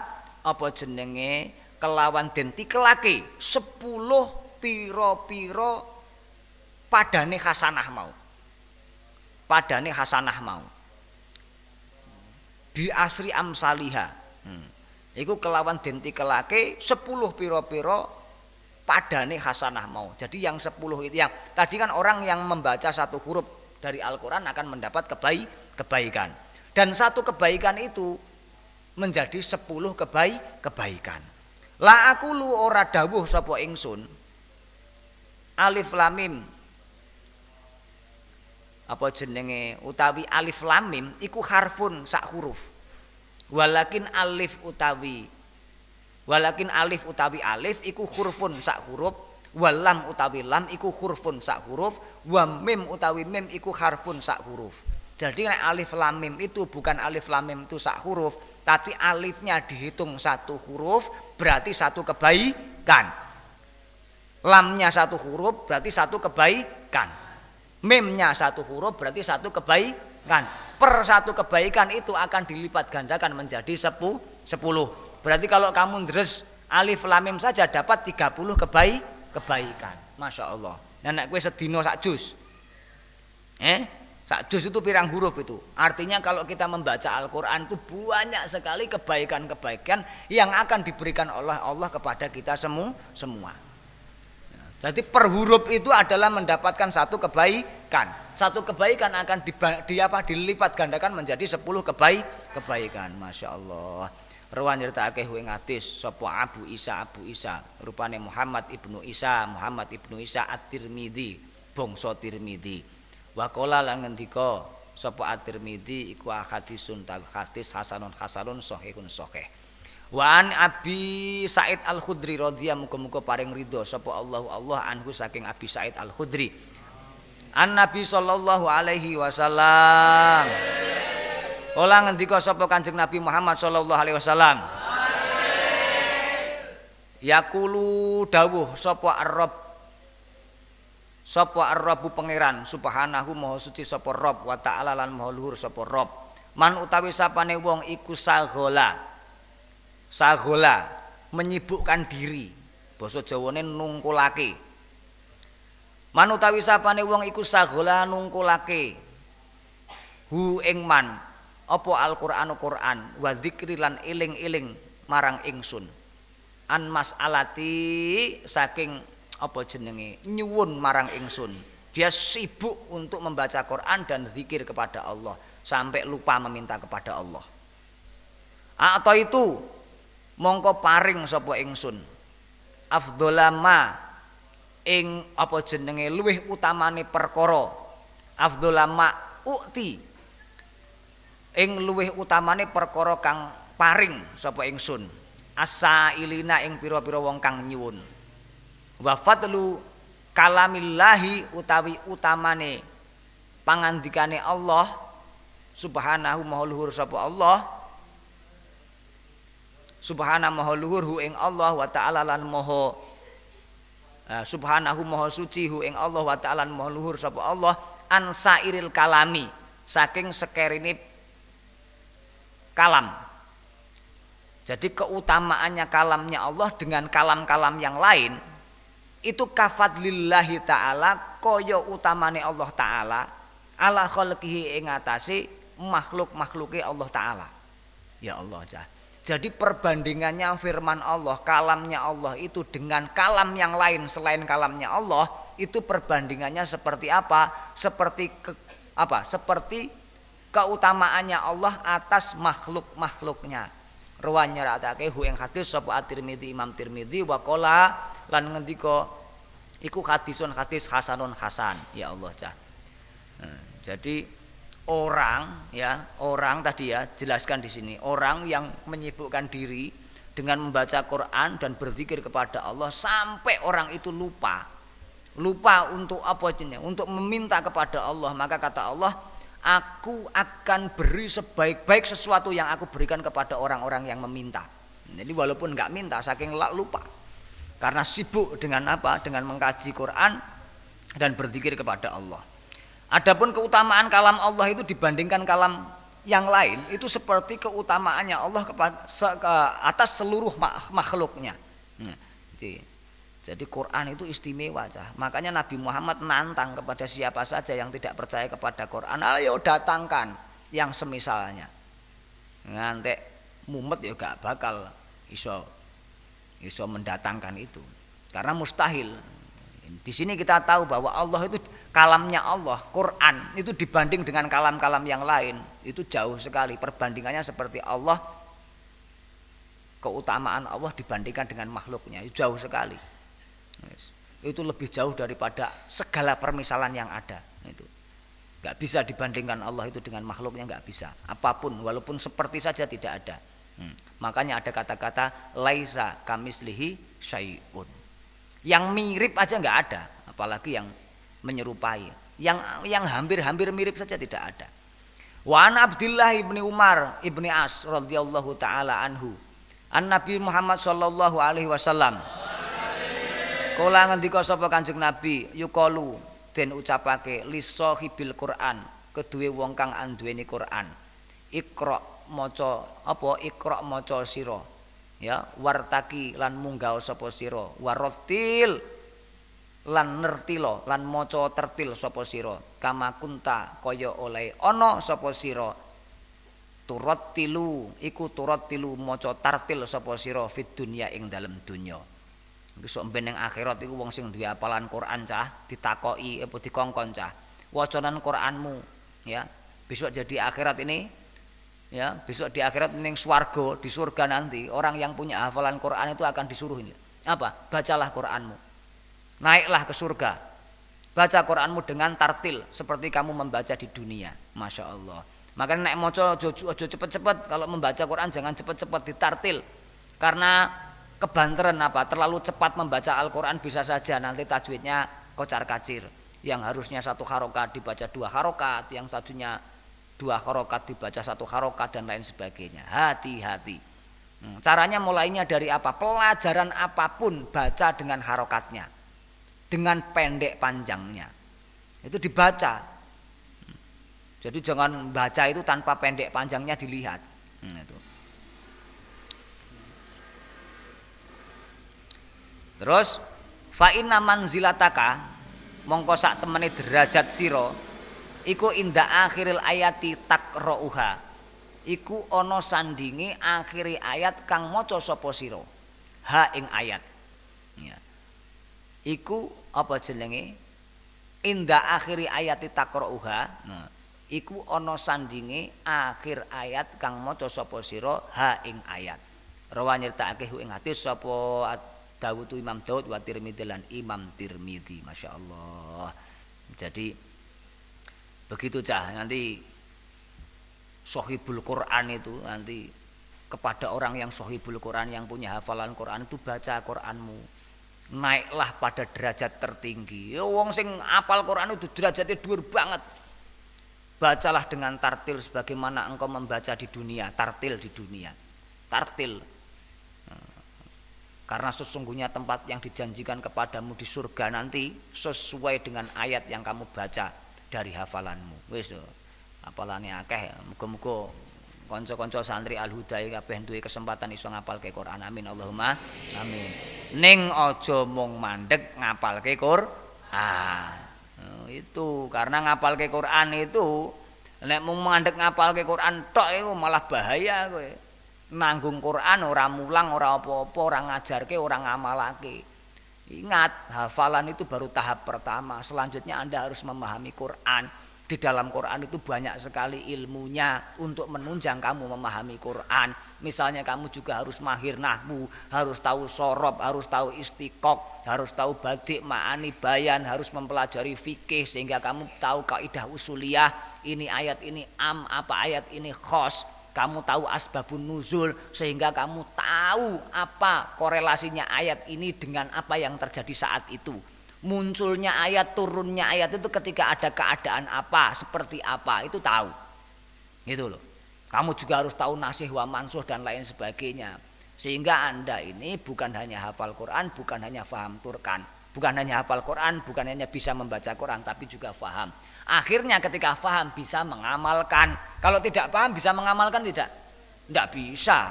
Speaker 1: apa jenenge kelawan den tikelake 10 pira-pira padane hasanah mau. Padane hasanah mau bi asri amsaliha. Iku kelawan den tikelake 10 pira-pira padane hasanah mau. Jadi yang 10 itu yang tadi kan orang yang membaca satu huruf dari Al-Quran akan mendapat kebaikan. Dan satu kebaikan itu menjadi 10 kebaikan. La aku lu ora dawuh sapa ingsun alif lam mim apa jenenge utawi alif lam mim iku harfun sak huruf. Walakin alif utawi alif iku hurufun sak huruf, walam utawi lam iku hurufun sak huruf, wa mim utawi mim iku harfun sak huruf. Jadi alif lam mim itu bukan alif lam mim itu sak huruf, tapi alifnya dihitung satu huruf berarti satu kebaikan. Lamnya satu huruf berarti satu kebaikan. Mimnya satu huruf berarti satu kebaikan. Per satu kebaikan itu akan dilipat gandakan menjadi 10. Berarti kalau kamu deres alif lam mim saja dapat 30 kebaikan. Masya Allah. Nah nek kowe sedina sak juz. Sak juz itu pirang huruf itu. Artinya kalau kita membaca Al-Qur'an itu banyak sekali kebaikan-kebaikan yang akan diberikan oleh Allah kepada kita semua. Jadi per huruf itu adalah mendapatkan satu kebaikan. Satu kebaikan akan dilipat gandakan menjadi 10 kebaikan. Masya Allah. Rawan nyeritakake ing hadis sapa Abu Isa rupane Muhammad ibnu Isa At-Tirmidzi bangsa Tirmidzi. Wa qala lan ngendika sapa At-Tirmidzi iku hadisun hadis hasanun sahihun sahih. Wa an Abi Sa'id Al-Khudri radhiyallahu muga-muga paring ridho sapa Allah anhu saking Abi Sa'id Al-Khudri. An Nabi sallallahu alaihi wasallam. Ola ngendika sapa Kanjeng Nabi Muhammad sallallahu alaihi wasallam. Yaqulu dawuh sapa Ar-Rabb pangeran subhanahu maha suci sapa Rabb wa ta'ala lan maha luhur sapa Rabb. Man utawi sapane wong iku sagola menyibukkan diri, basa Jawane nungkulake. Man utawi sapane wong iku sagola nungkulake hu ing man apa Al-Qur'anu Qur'an wa dzikri lan eling-eling marang ingsun. An mas'alati saking apa jenenge nyuwun marang ingsun. Dia sibuk untuk membaca Qur'an dan zikir kepada Allah sampai lupa meminta kepada Allah. Atau itu mongko paring sapa ingsun afdholama ing apa jenenge luwih utamane perkara afdholama ukti ing luwih utamane perkara kang paring sapa ingsun asailina ing pira-pira wong kang nyuwun wa fadlu kalamillahi utawi utamane pangandikane Allah subhanahu maha luhur sapa Allah subhanahu maha luhur hu ing Allah wa ta'ala lan maha subhanahu maha suci hu ing Allah wa ta'ala lan maha luhur sapa Allah an sairil kalami saking sekerine kalam. Jadi keutamaannya kalamnya Allah dengan kalam-kalam yang lain itu kafadlillahi ta'ala kaya utamane Allah ta'ala ala khalqihi ing atase makhluk-makhluke Allah ta'ala. Ya Allah Jadi perbandingannya firman Allah, kalamnya Allah itu dengan kalam yang lain selain kalamnya Allah itu perbandingannya seperti apa? Seperti keutamaannya Allah atas makhluk-makhluknya. Rawan nyeratake hu ing hadis sapa At-Tirmidzi Imam Tirmidzi wa qala lan ngendika iku hadisun hadis hasanun hasan. Ya Allah Jadi orang tadi ya jelaskan di sini orang yang menyibukkan diri dengan membaca Quran dan berzikir kepada Allah sampai orang itu lupa untuk untuk meminta kepada Allah, maka kata Allah aku akan beri sebaik-baik sesuatu yang aku berikan kepada orang-orang yang meminta. Jadi walaupun nggak minta saking lupa karena sibuk dengan dengan mengkaji Quran dan berzikir kepada Allah. Adapun keutamaan kalam Allah itu dibandingkan kalam yang lain itu seperti keutamaannya Allah atas seluruh makhluknya. Jadi Quran itu istimewa Makanya Nabi Muhammad nantang kepada siapa saja yang tidak percaya kepada Quran, ayo datangkan yang semisalnya. Ngantek mumet ya gak bakal iso mendatangkan itu. Karena mustahil. Di sini kita tahu bahwa Allah itu kalamnya Allah, Quran itu dibanding dengan kalam-kalam yang lain itu jauh sekali. Perbandingannya seperti Allah, keutamaan Allah dibandingkan dengan makhluknya itu jauh sekali. Itu lebih jauh daripada segala permisalan yang ada. Itu nggak bisa dibandingkan Allah itu dengan makhluknya, nggak bisa. Apapun walaupun seperti saja tidak ada. Makanya ada kata-kata laisa kamislihi syai'un. Yang mirip aja nggak ada, apalagi yang menyerupai. Yang hampir-hampir mirip saja tidak ada. Wa an Abdillah ibni Umar ibni As radhiyallahu taala anhu. An Nabi Muhammad sallallahu alaihi wasallam. Kala ngendika sapa Kanjeng Nabi, yuqalu den ucapake li sahibil Quran, keduwe wong kang anduweni Quran. Iqra maca apa iqra maca sira. Ya, wartaki lan munggah sapa sira, warattil lan nertila lan maca tertil sapa sira, kama kunta kaya oleh ana sapa sira. Turattilu iku turattilu maca tartil sapa sira fid dunya ing dalem donya. Iki sok ben ning akhirat iku wong sing duwe hafalan Quran cah ditakoki apa dikongkon cah, wacanan Quranmu ya. Besok jadi akhirat ini ya, besok di akhirat ning swarga, di surga nanti orang yang punya hafalan Quran itu akan disuruh ini. Apa? Bacalah Quranmu. Naiklah ke surga. Baca Quranmu dengan tartil seperti kamu membaca di dunia. Masya Allah. Makanya naik moco ojo cepet-cepet, kalau membaca Quran jangan cepet-cepet ditartil. Karena kebanteran apa? Terlalu cepat membaca Al-Quran bisa saja nanti tajwidnya kocar-kacir. Yang harusnya 1 harokat dibaca 2 harokat, yang satunya 2 harokat dibaca 1 harokat dan lain sebagainya. Hati-hati. Caranya mulainya dari apa? Pelajaran apapun baca dengan harokatnya, dengan pendek panjangnya. Itu dibaca. Jadi jangan baca itu tanpa pendek panjangnya dilihat. Itu. Terus fa inna manzilataka mongko sak temene derajat sira iku inda akhiril ayati taqra'uha. Iku ana sandinge akhiri ayat kang maca sapa sira. Ha ing ayat. Ya. Iku apa jenenge? Inda akhiri ayati taqra'uha. Nah, iku ana sandinge akhir ayat kang maca sapa sira ha ing ayat. Rawa nyertakake ing hadis sapa Dawud Imam Daud wa Tirmidzi lan Imam Tirmidzi. Masyaallah. Jadi begitu cah, nanti Sohibul Quran itu nanti kepada orang yang Sohibul Quran yang punya hafalan Quran itu baca Quranmu. Naiklah pada derajat tertinggi. Ya wong sing apal Quran itu derajatnya dhuwur banget. Bacalah dengan tartil sebagaimana engkau membaca di dunia, tartil di dunia. Tartil. Karena sesungguhnya tempat yang dijanjikan kepadamu di surga nanti sesuai dengan ayat yang kamu baca dari hafalanmu. Wis hafalane akeh. Muga-muga kanca-kanca santri Al-Huda kabeh duwe kesempatan iso ngapalke Quran. Amin Allahumma amin. Ning aja mung mandeg ngapalke Quran. Itu karena ngapalke Quran itu nek mung mandeg ngapalke Quran tok iku malah bahaya kowe. Nanggung Quran ora mulang, ora apa-apa, ora ngajarke, ora ngamalake. Ingat, hafalan itu baru tahap pertama. Selanjutnya Anda harus memahami Quran. Di dalam Quran itu banyak sekali ilmunya untuk menunjang kamu memahami Quran. Misalnya kamu juga harus mahir nahwu, harus tahu sorob, harus tahu istiqaq, harus tahu badik, ma'ani, bayan, harus mempelajari fikih sehingga kamu tahu kaidah usuliyah. Ini ayat ini am, apa ayat ini khos. Kamu tahu asbabun nuzul sehingga kamu tahu apa korelasinya ayat ini dengan apa yang terjadi saat itu. Munculnya ayat, turunnya ayat itu ketika ada keadaan apa, seperti apa, itu tahu. Gitu loh. Kamu juga harus tahu nasih wa mansuh dan lain sebagainya. Sehingga Anda ini bukan hanya hafal Quran, bukan hanya faham Turkan. Bukan hanya hafal Quran, bukan hanya bisa membaca Quran, tapi juga faham. Akhirnya ketika faham bisa mengamalkan. Kalau tidak paham bisa mengamalkan tidak? Tidak bisa.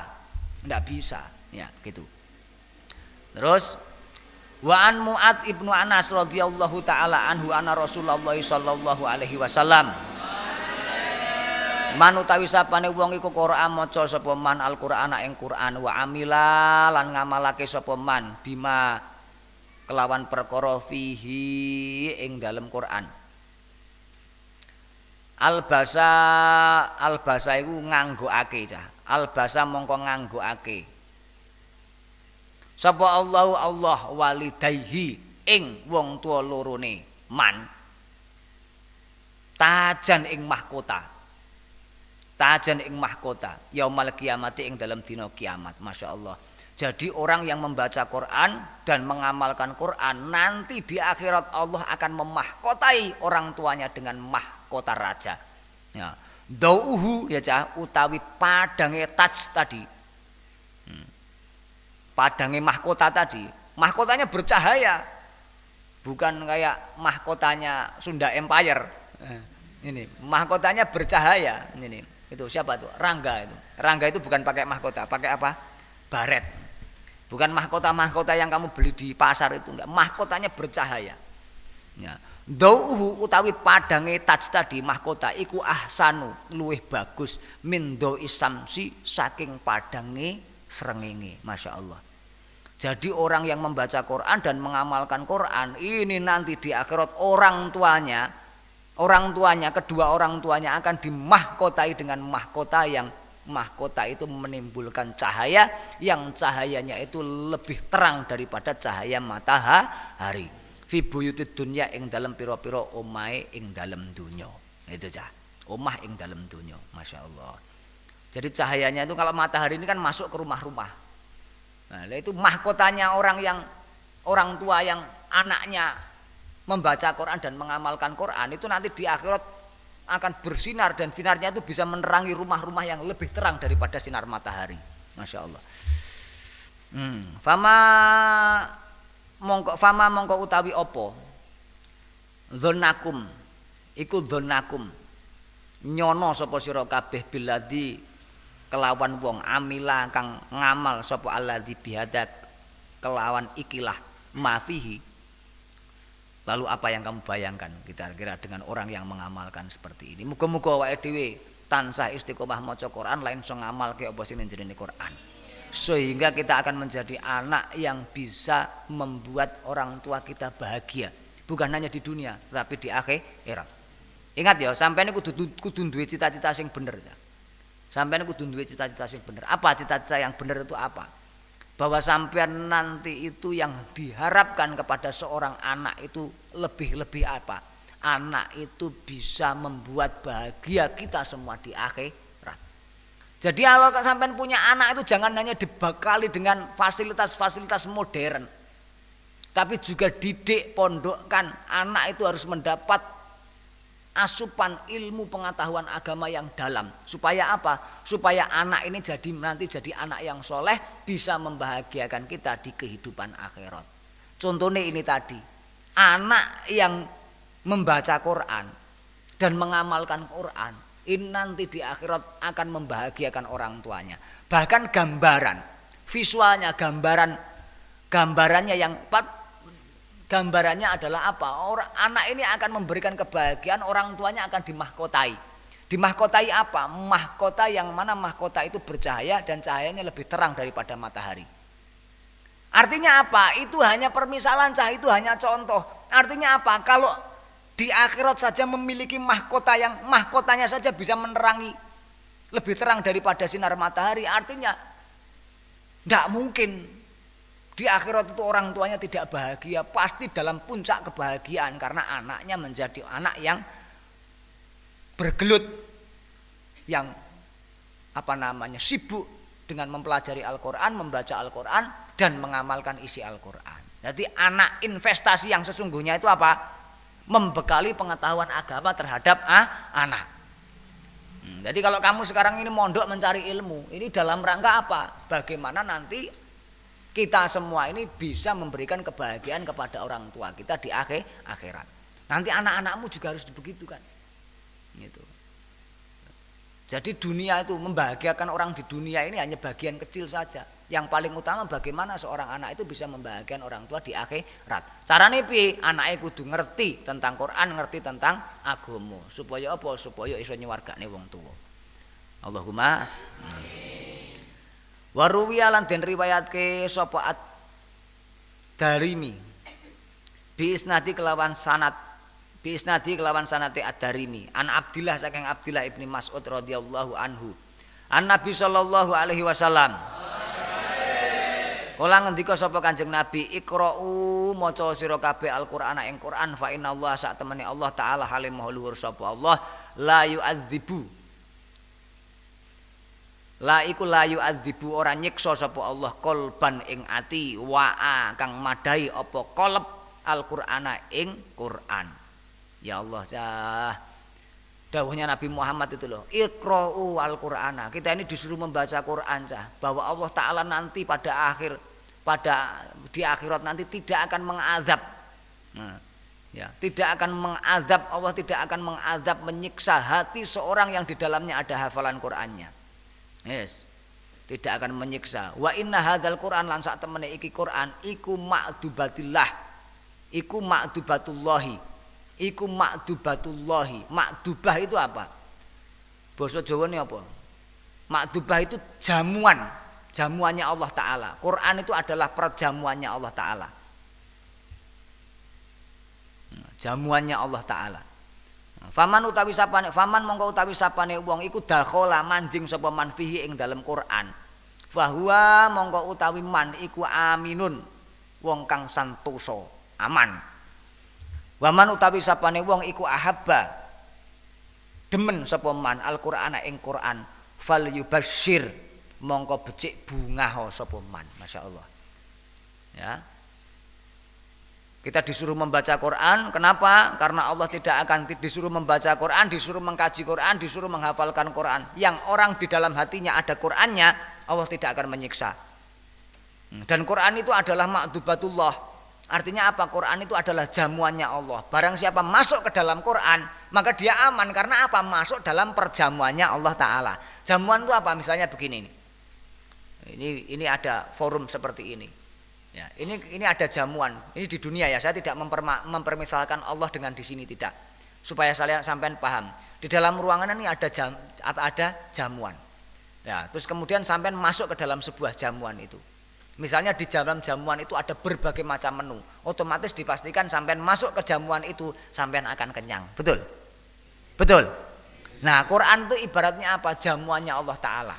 Speaker 1: Tidak bisa. Ya, gitu. Terus wa an Mu'ad ibnu Anas radhiyallahu taala anhu anna Rasulullah sallallahu alaihi wasallam man utawi sapane wong iku Quran maca sapa man Al-Qur'ana ing Quran wa amila lan ngamalake sapa man bima kelawan perkara fihi ing dalem Quran. Albasa iku nganggoake cah. Albasa mongko nganggoake. Sapa Allah walidayhi ing wong tua lorone man tajan ing mahkota. Tajan ing mahkota yaumul kiamati ing dalam dina kiamat. Masya Allah. Jadi orang yang membaca Quran dan mengamalkan Quran nanti di akhirat Allah akan memahkotai orang tuanya dengan mahkota raja. Ya. Dauhu ya cah utawi padange taj tadi. Padange mahkota tadi. Mahkotanya bercahaya. Bukan kayak mahkotanya Sunda Empire. Ini mahkotanya bercahaya. Ini itu siapa tuh? Rangga itu. Rangga itu bukan pakai mahkota, pakai apa? Baret. Bukan mahkota-mahkota yang kamu beli di pasar itu enggak. Mahkotanya bercahaya. Ya. Dauhu utawi padange taj tadi mahkota iku ahsanu luwih bagus min doi samsi saking padange srengenge. Masya Allah. Jadi orang yang membaca Quran dan mengamalkan Quran ini nanti di akhirat orang tuanya kedua orang tuanya akan dimahkotai dengan mahkota yang mahkota itu menimbulkan cahaya yang cahayanya itu lebih terang daripada cahaya matahari. Fi buyutid dunya ing dalem pira-pira omahe ing dalem dunya. Itu cah. Omah ing dalem dunya. Masya Allah. Jadi cahayanya itu kalau matahari ini kan masuk ke rumah-rumah. Nah, itu mahkotanya orang tua yang anaknya membaca Quran dan mengamalkan Quran itu nanti di akhirat akan bersinar dan sinarnya itu bisa menerangi rumah-rumah yang lebih terang daripada sinar matahari. Masya Allah. Fama mongko utawi opo dzonakum iku dzonakum nyono sapa sira kabeh biladi kelawan wong amila kang ngamal sapa alladzi bihadak kelawan ikilah mafihi. Lalu apa yang kamu bayangkan kira-kira dengan orang yang mengamalkan seperti ini? Muga-muga awake dhewe tansah istiqomah maca Quran lain so ngamalke apa sing jenenge Quran. Sehingga kita akan menjadi anak yang bisa membuat orang tua kita bahagia, bukan hanya di dunia tapi di akhirat. Ingat ya, sampeyan kudu duwe cita-cita sing bener ya. Sampeyan kudu duwe cita-cita sing bener. Apa cita-cita yang bener itu apa? Bahwa sampeyan nanti itu yang diharapkan kepada seorang anak itu lebih apa? Anak itu bisa membuat bahagia kita semua di akhirat. Jadi kalau sampeyan punya anak itu jangan hanya dibekali dengan fasilitas-fasilitas modern. Tapi juga didik, pondokkan anak itu harus mendapat asupan ilmu pengetahuan agama yang dalam. Supaya apa? Supaya anak ini nanti jadi anak yang soleh, bisa membahagiakan kita di kehidupan akhirat. Contohnya ini tadi, anak yang membaca Quran dan mengamalkan Quran, ini nanti di akhirat akan membahagiakan orang tuanya. Bahkan gambaran, visualnya, gambarannya yang gambarannya adalah apa? Anak ini akan memberikan kebahagiaan, orang tuanya akan dimahkotai. Dimahkotai apa? Mahkota yang mana mahkota itu bercahaya dan cahayanya lebih terang daripada matahari. Artinya apa? Itu hanya permisalan, itu hanya contoh. Artinya apa? Kalau di akhirat saja memiliki mahkota yang mahkotanya saja bisa menerangi lebih terang daripada sinar matahari, artinya tidak mungkin di akhirat itu orang tuanya tidak bahagia, pasti dalam puncak kebahagiaan karena anaknya menjadi anak yang bergelut, yang sibuk dengan mempelajari Al-Quran, membaca Al-Quran dan mengamalkan isi Al-Quran. Jadi anak investasi yang sesungguhnya itu apa? Membekali pengetahuan agama terhadap anak. Jadi kalau kamu sekarang ini mondok mencari ilmu, ini dalam rangka apa? Bagaimana nanti kita semua ini bisa memberikan kebahagiaan kepada orang tua kita di akhirat. Nanti anak-anakmu juga harus dibegitukan. Gitu. Jadi dunia itu membahagiakan orang di dunia ini hanya bagian kecil saja. Yang paling utama bagaimana seorang anak itu bisa membahagiakan orang tua di akhirat. Carane piye? Anake kudu ngerti tentang Quran, ngerti tentang agama. Supaya apa? Supaya iso nyuwargane wong tuwa. Allahumma Waruwiya lan den riwayatke sapa Ad-Darimi bi isnadi kelawan sanate Ad-Darimi an Abdillah saking Abdillah ibni Mas'ud radhiyallahu anhu an Nabi sallallahu alaihi wasallam Kala ngendika sapa Kanjeng Nabi iqra'u maca sira kabeh Al-Qur'an ing Qur'an fa innallaha sak temene Allah taala halim maha luhur sapa Allah la yu'adzibu La yu'adzibu ora nyiksa sapa Allah qalban ing ati wa'a kang madai apa qalb Al-Qur'ana ing Qur'an. Ya Allah cah. Dawuhnya Nabi Muhammad itu loh, Iqra'u al-Qur'ana. Kita ini disuruh membaca Quran cah, bahwa Allah Ta'ala nanti di akhirat nanti tidak akan mengazab. Nah, ya, tidak akan mengazab, Allah tidak akan mengazab, menyiksa hati seorang yang di dalamnya ada hafalan Qur'annya. Yes. Tidak akan menyiksa. Wa inna hadzal Qur'an lan sak temene iki Qur'an iku ma'dubatillah. Iku ma'dubatullahi. Iku ma'dubatullahi. Ma'dubah itu apa? Basa Jawane apa? Ma'dubah itu jamuan. Jamuannya Allah Ta'ala. Quran itu adalah perjamuannya Allah Ta'ala. Jamuannya Allah Ta'ala. Faman mongko utawi sapane wong iku dakhala manjing sapa man fihi ing dalam Quran. Fahuwa mongko utawi man iku aminun. Wong kang santosa, aman. Waman utawi sapane wong iku ahabba demen sapa man Al-Qur'ana ing Qur'an fal yubasyir mongko becik bungah sapa man. Masyaallah. Ya. Kita disuruh membaca Quran, kenapa? Karena Allah tidak akan disuruh membaca Quran, disuruh mengkaji Quran, disuruh menghafalkan Quran. Yang orang di dalam hatinya ada Qurannya, Allah tidak akan menyiksa. Dan Quran itu adalah ma'dubatullah. Artinya apa? Quran itu adalah jamuannya Allah. Barang siapa masuk ke dalam Quran, maka dia aman. Karena apa? Masuk dalam perjamuannya Allah Ta'ala. Jamuan itu apa? Misalnya begini. Ini ada forum seperti ini. Ya, ini ada jamuan. Ini di dunia ya. Saya tidak mempermisalkan Allah dengan di sini, tidak. Supaya sampean paham. Di dalam ruangan ini ada jamuan. Ya, terus kemudian sampean masuk ke dalam sebuah jamuan itu. Misalnya di dalam jamuan itu ada berbagai macam menu. Otomatis dipastikan sampean masuk ke jamuan itu sampean akan kenyang. Betul? Betul. Nah, Quran itu ibaratnya apa? Jamuannya Allah Ta'ala.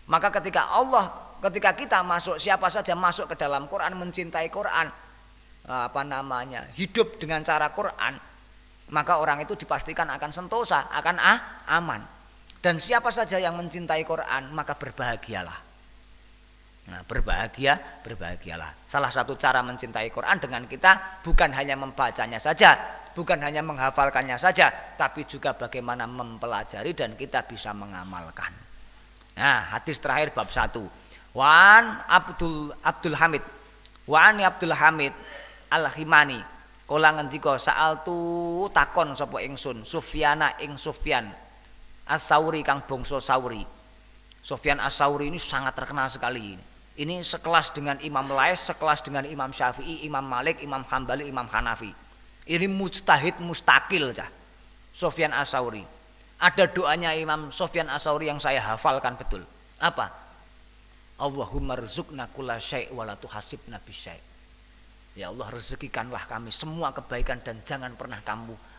Speaker 1: Maka ketika kita masuk, siapa saja masuk ke dalam Quran, mencintai Quran, hidup dengan cara Quran, maka orang itu dipastikan akan sentosa, akan aman. Dan siapa saja yang mencintai Quran, maka berbahagialah. Nah, berbahagialah. Salah satu cara mencintai Quran dengan kita bukan hanya membacanya saja, bukan hanya menghafalkannya saja, tapi juga bagaimana mempelajari dan kita bisa mengamalkan. Nah, hadis terakhir bab 1. Wan Abdul Hamid. Wani Abdul Hamid Al-Himani. Kala ngendika sa'altu takon sapa ingsun Sufyana ing Sufyan As-Sauri kang bangsa Sauri. Sufyan As-Sauri ini sangat terkenal sekali. Ini sekelas dengan Imam Lais, sekelas dengan Imam Syafi'i, Imam Malik, Imam Hambali, Imam Hanafi. Ini mujtahid mustakil cah. Sufyan As-Sauri. Ada doanya Imam Sufyan As-Sauri yang saya hafalkan betul. Apa? Allahumma rzuqna kulla syai' wa la tuhasibna bisyai'. Ya Allah, rezekikanlah kami semua kebaikan dan jangan pernah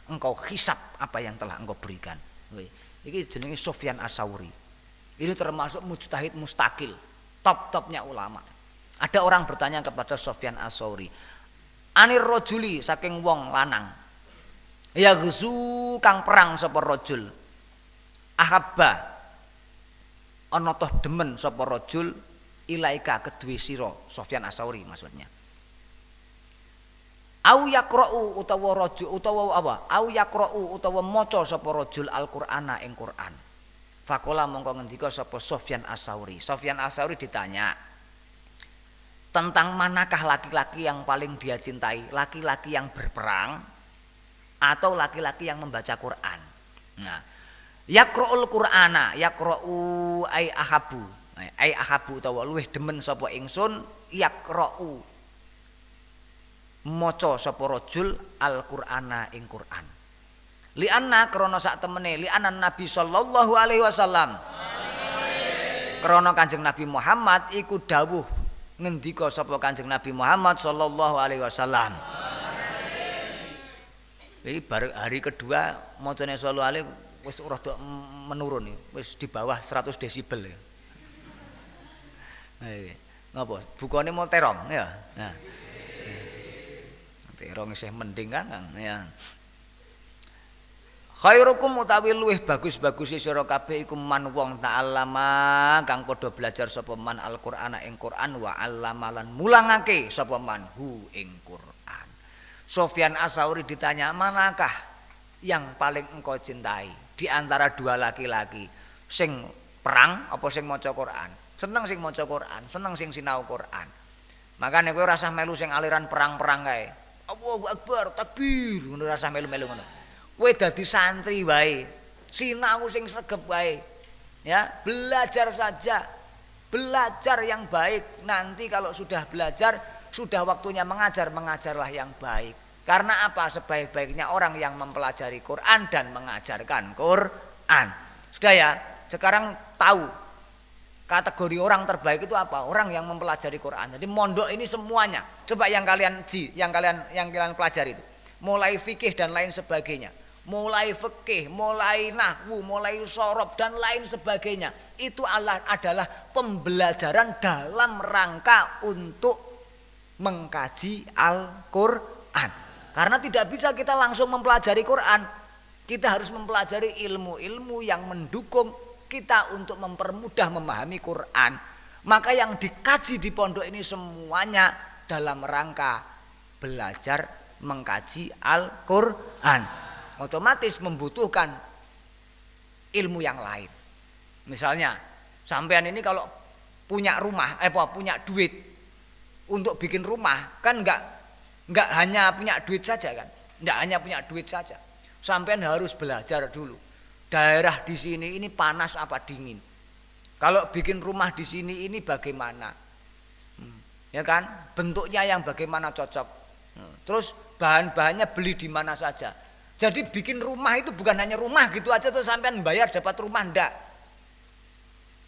Speaker 1: engkau hisab apa yang telah engkau berikan. Ini jenenge Sufyan As-Sauri. Ini termasuk mujtahid mustakil, top-topnya ulama. Ada orang bertanya kepada Sufyan As-Sauri, anir rojuli saking wong lanang, ya gzu kang perang sapa rojul, ahabba ana toh demen sapa rojul ilaika kedue sira. Sufyan As-Sauri maksudnya. Au yaqra'u utawa rajul utawa apa? Au yaqra'u utawa maca sapa rajul Al-Qur'ana ing Qur'an. Faqala mongko ngendika sapa Sufyan As-Sauri. Sufyan As-Sauri ditanya tentang manakah laki-laki yang paling dia cintai, laki-laki yang berperang atau laki-laki yang membaca Quran. Nah, yaqra'ul Qur'ana, yaqra'u ai ahabu. Ai ahabu utawa luwih demen sapa ingsun yaqra'u maca sapa rajul Al-Qur'ana ing Qur'an. Li'anna krana sak temene li'anna Nabi sallallahu alaihi wasallam. Krana Kanjeng Nabi Muhammad iku dawuh ngendika sapa Kanjeng Nabi Muhammad sallallahu alaihi wasallam. Iki bar hari kedua macane sallallahu alaihi wis rada menurun wis di bawah 100 desibel ya. Ngapa? Bukane mau terong ya. Nah. Terong isih mending kan ya. Khairukum utawi luwih bagus-bagus sira kabeh iku man wong ta'allama kang padha belajar sapa man Al-Qur'ana ing Qur'an wa 'allama lan mulangake sapa man hu ing Qur'an. Sufyan As-Sauri ditanya, manakah yang paling engkau cintai?
Speaker 2: di antara dua laki-laki, sing perang apa sing maca Quran. Seneng sing maca Quran, seneng sing sinau Quran. Makane kowe ora usah melu sing aliran perang-perang kae. Allahu Akbar, takbir, ngono ora usah melu-melu ngono. Kowe dadi santri wae. Sinau sing sregep wae. Ya, belajar saja. Belajar yang baik. Nanti kalau sudah belajar, sudah waktunya mengajar, mengajarlah yang baik. Karena apa? Sebaik-baiknya orang yang mempelajari Quran dan mengajarkan Quran. Sudah ya? Sekarang tahu kategori orang terbaik itu apa? Orang yang mempelajari Quran. Jadi mondok ini semuanya. Coba yang kalian pelajari itu. Mulai fikih dan lain sebagainya. Mulai fikih, mulai nahwu, mulai sorob dan lain sebagainya. Itu adalah pembelajaran dalam rangka untuk mengkaji Al-Quran. Karena tidak bisa kita langsung mempelajari Quran. Kita harus mempelajari ilmu-ilmu yang mendukung kita untuk mempermudah memahami Quran. Maka yang dikaji di pondok ini semuanya dalam rangka belajar mengkaji Al-Quran. Otomatis membutuhkan ilmu yang lain. Misalnya sampean ini kalau punya rumah, punya duit untuk bikin rumah, kan enggak hanya punya duit saja kan? Enggak hanya punya duit saja. Sampean harus belajar dulu. Daerah di sini ini panas apa dingin? Kalau bikin rumah di sini ini bagaimana? Ya kan? Bentuknya yang bagaimana cocok? Terus bahan-bahannya beli di mana saja? Jadi bikin rumah itu bukan hanya rumah gitu aja tuh sampean bayar dapat rumah, enggak.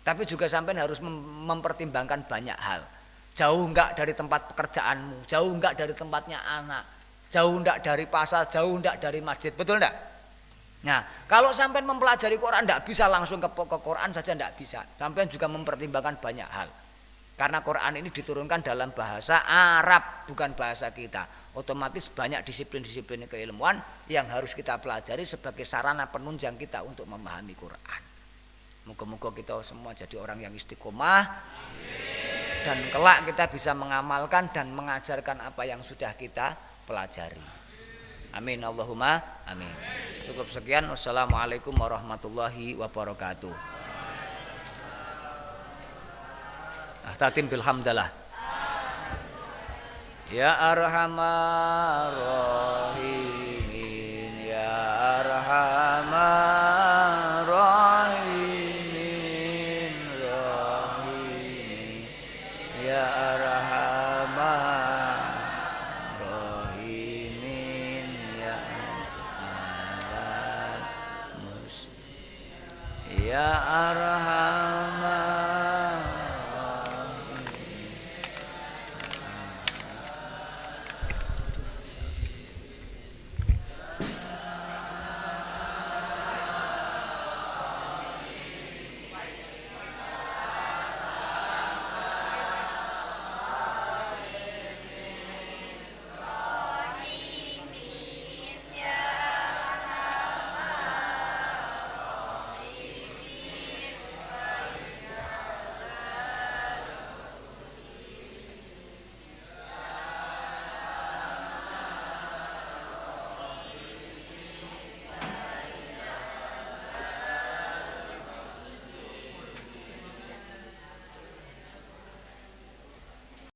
Speaker 2: Tapi juga sampean harus mempertimbangkan banyak hal. Jauh enggak dari tempat pekerjaanmu, jauh enggak dari tempatnya anak, jauh enggak dari pasar, jauh enggak dari masjid, betul enggak? Nah, kalau sampean mempelajari Quran enggak bisa langsung ke Quran saja, enggak bisa. Sampean juga mempertimbangkan banyak hal. Karena Quran ini diturunkan dalam bahasa Arab, bukan bahasa kita. Otomatis banyak disiplin-disiplin keilmuan yang harus kita pelajari sebagai sarana penunjang kita untuk memahami Quran. Moga-moga kita semua jadi orang yang istiqomah. Dan kelak kita bisa mengamalkan dan mengajarkan apa yang sudah kita pelajari. Amin Allahumma amin. Cukup sekian. Wassalamualaikum warahmatullahi wabarakatuh. Tatim bilhamdalah. Ya arhamar rahimin, ya arhamar rahimin, rahimin, ya arhamar rahimin, ya arhamar, ya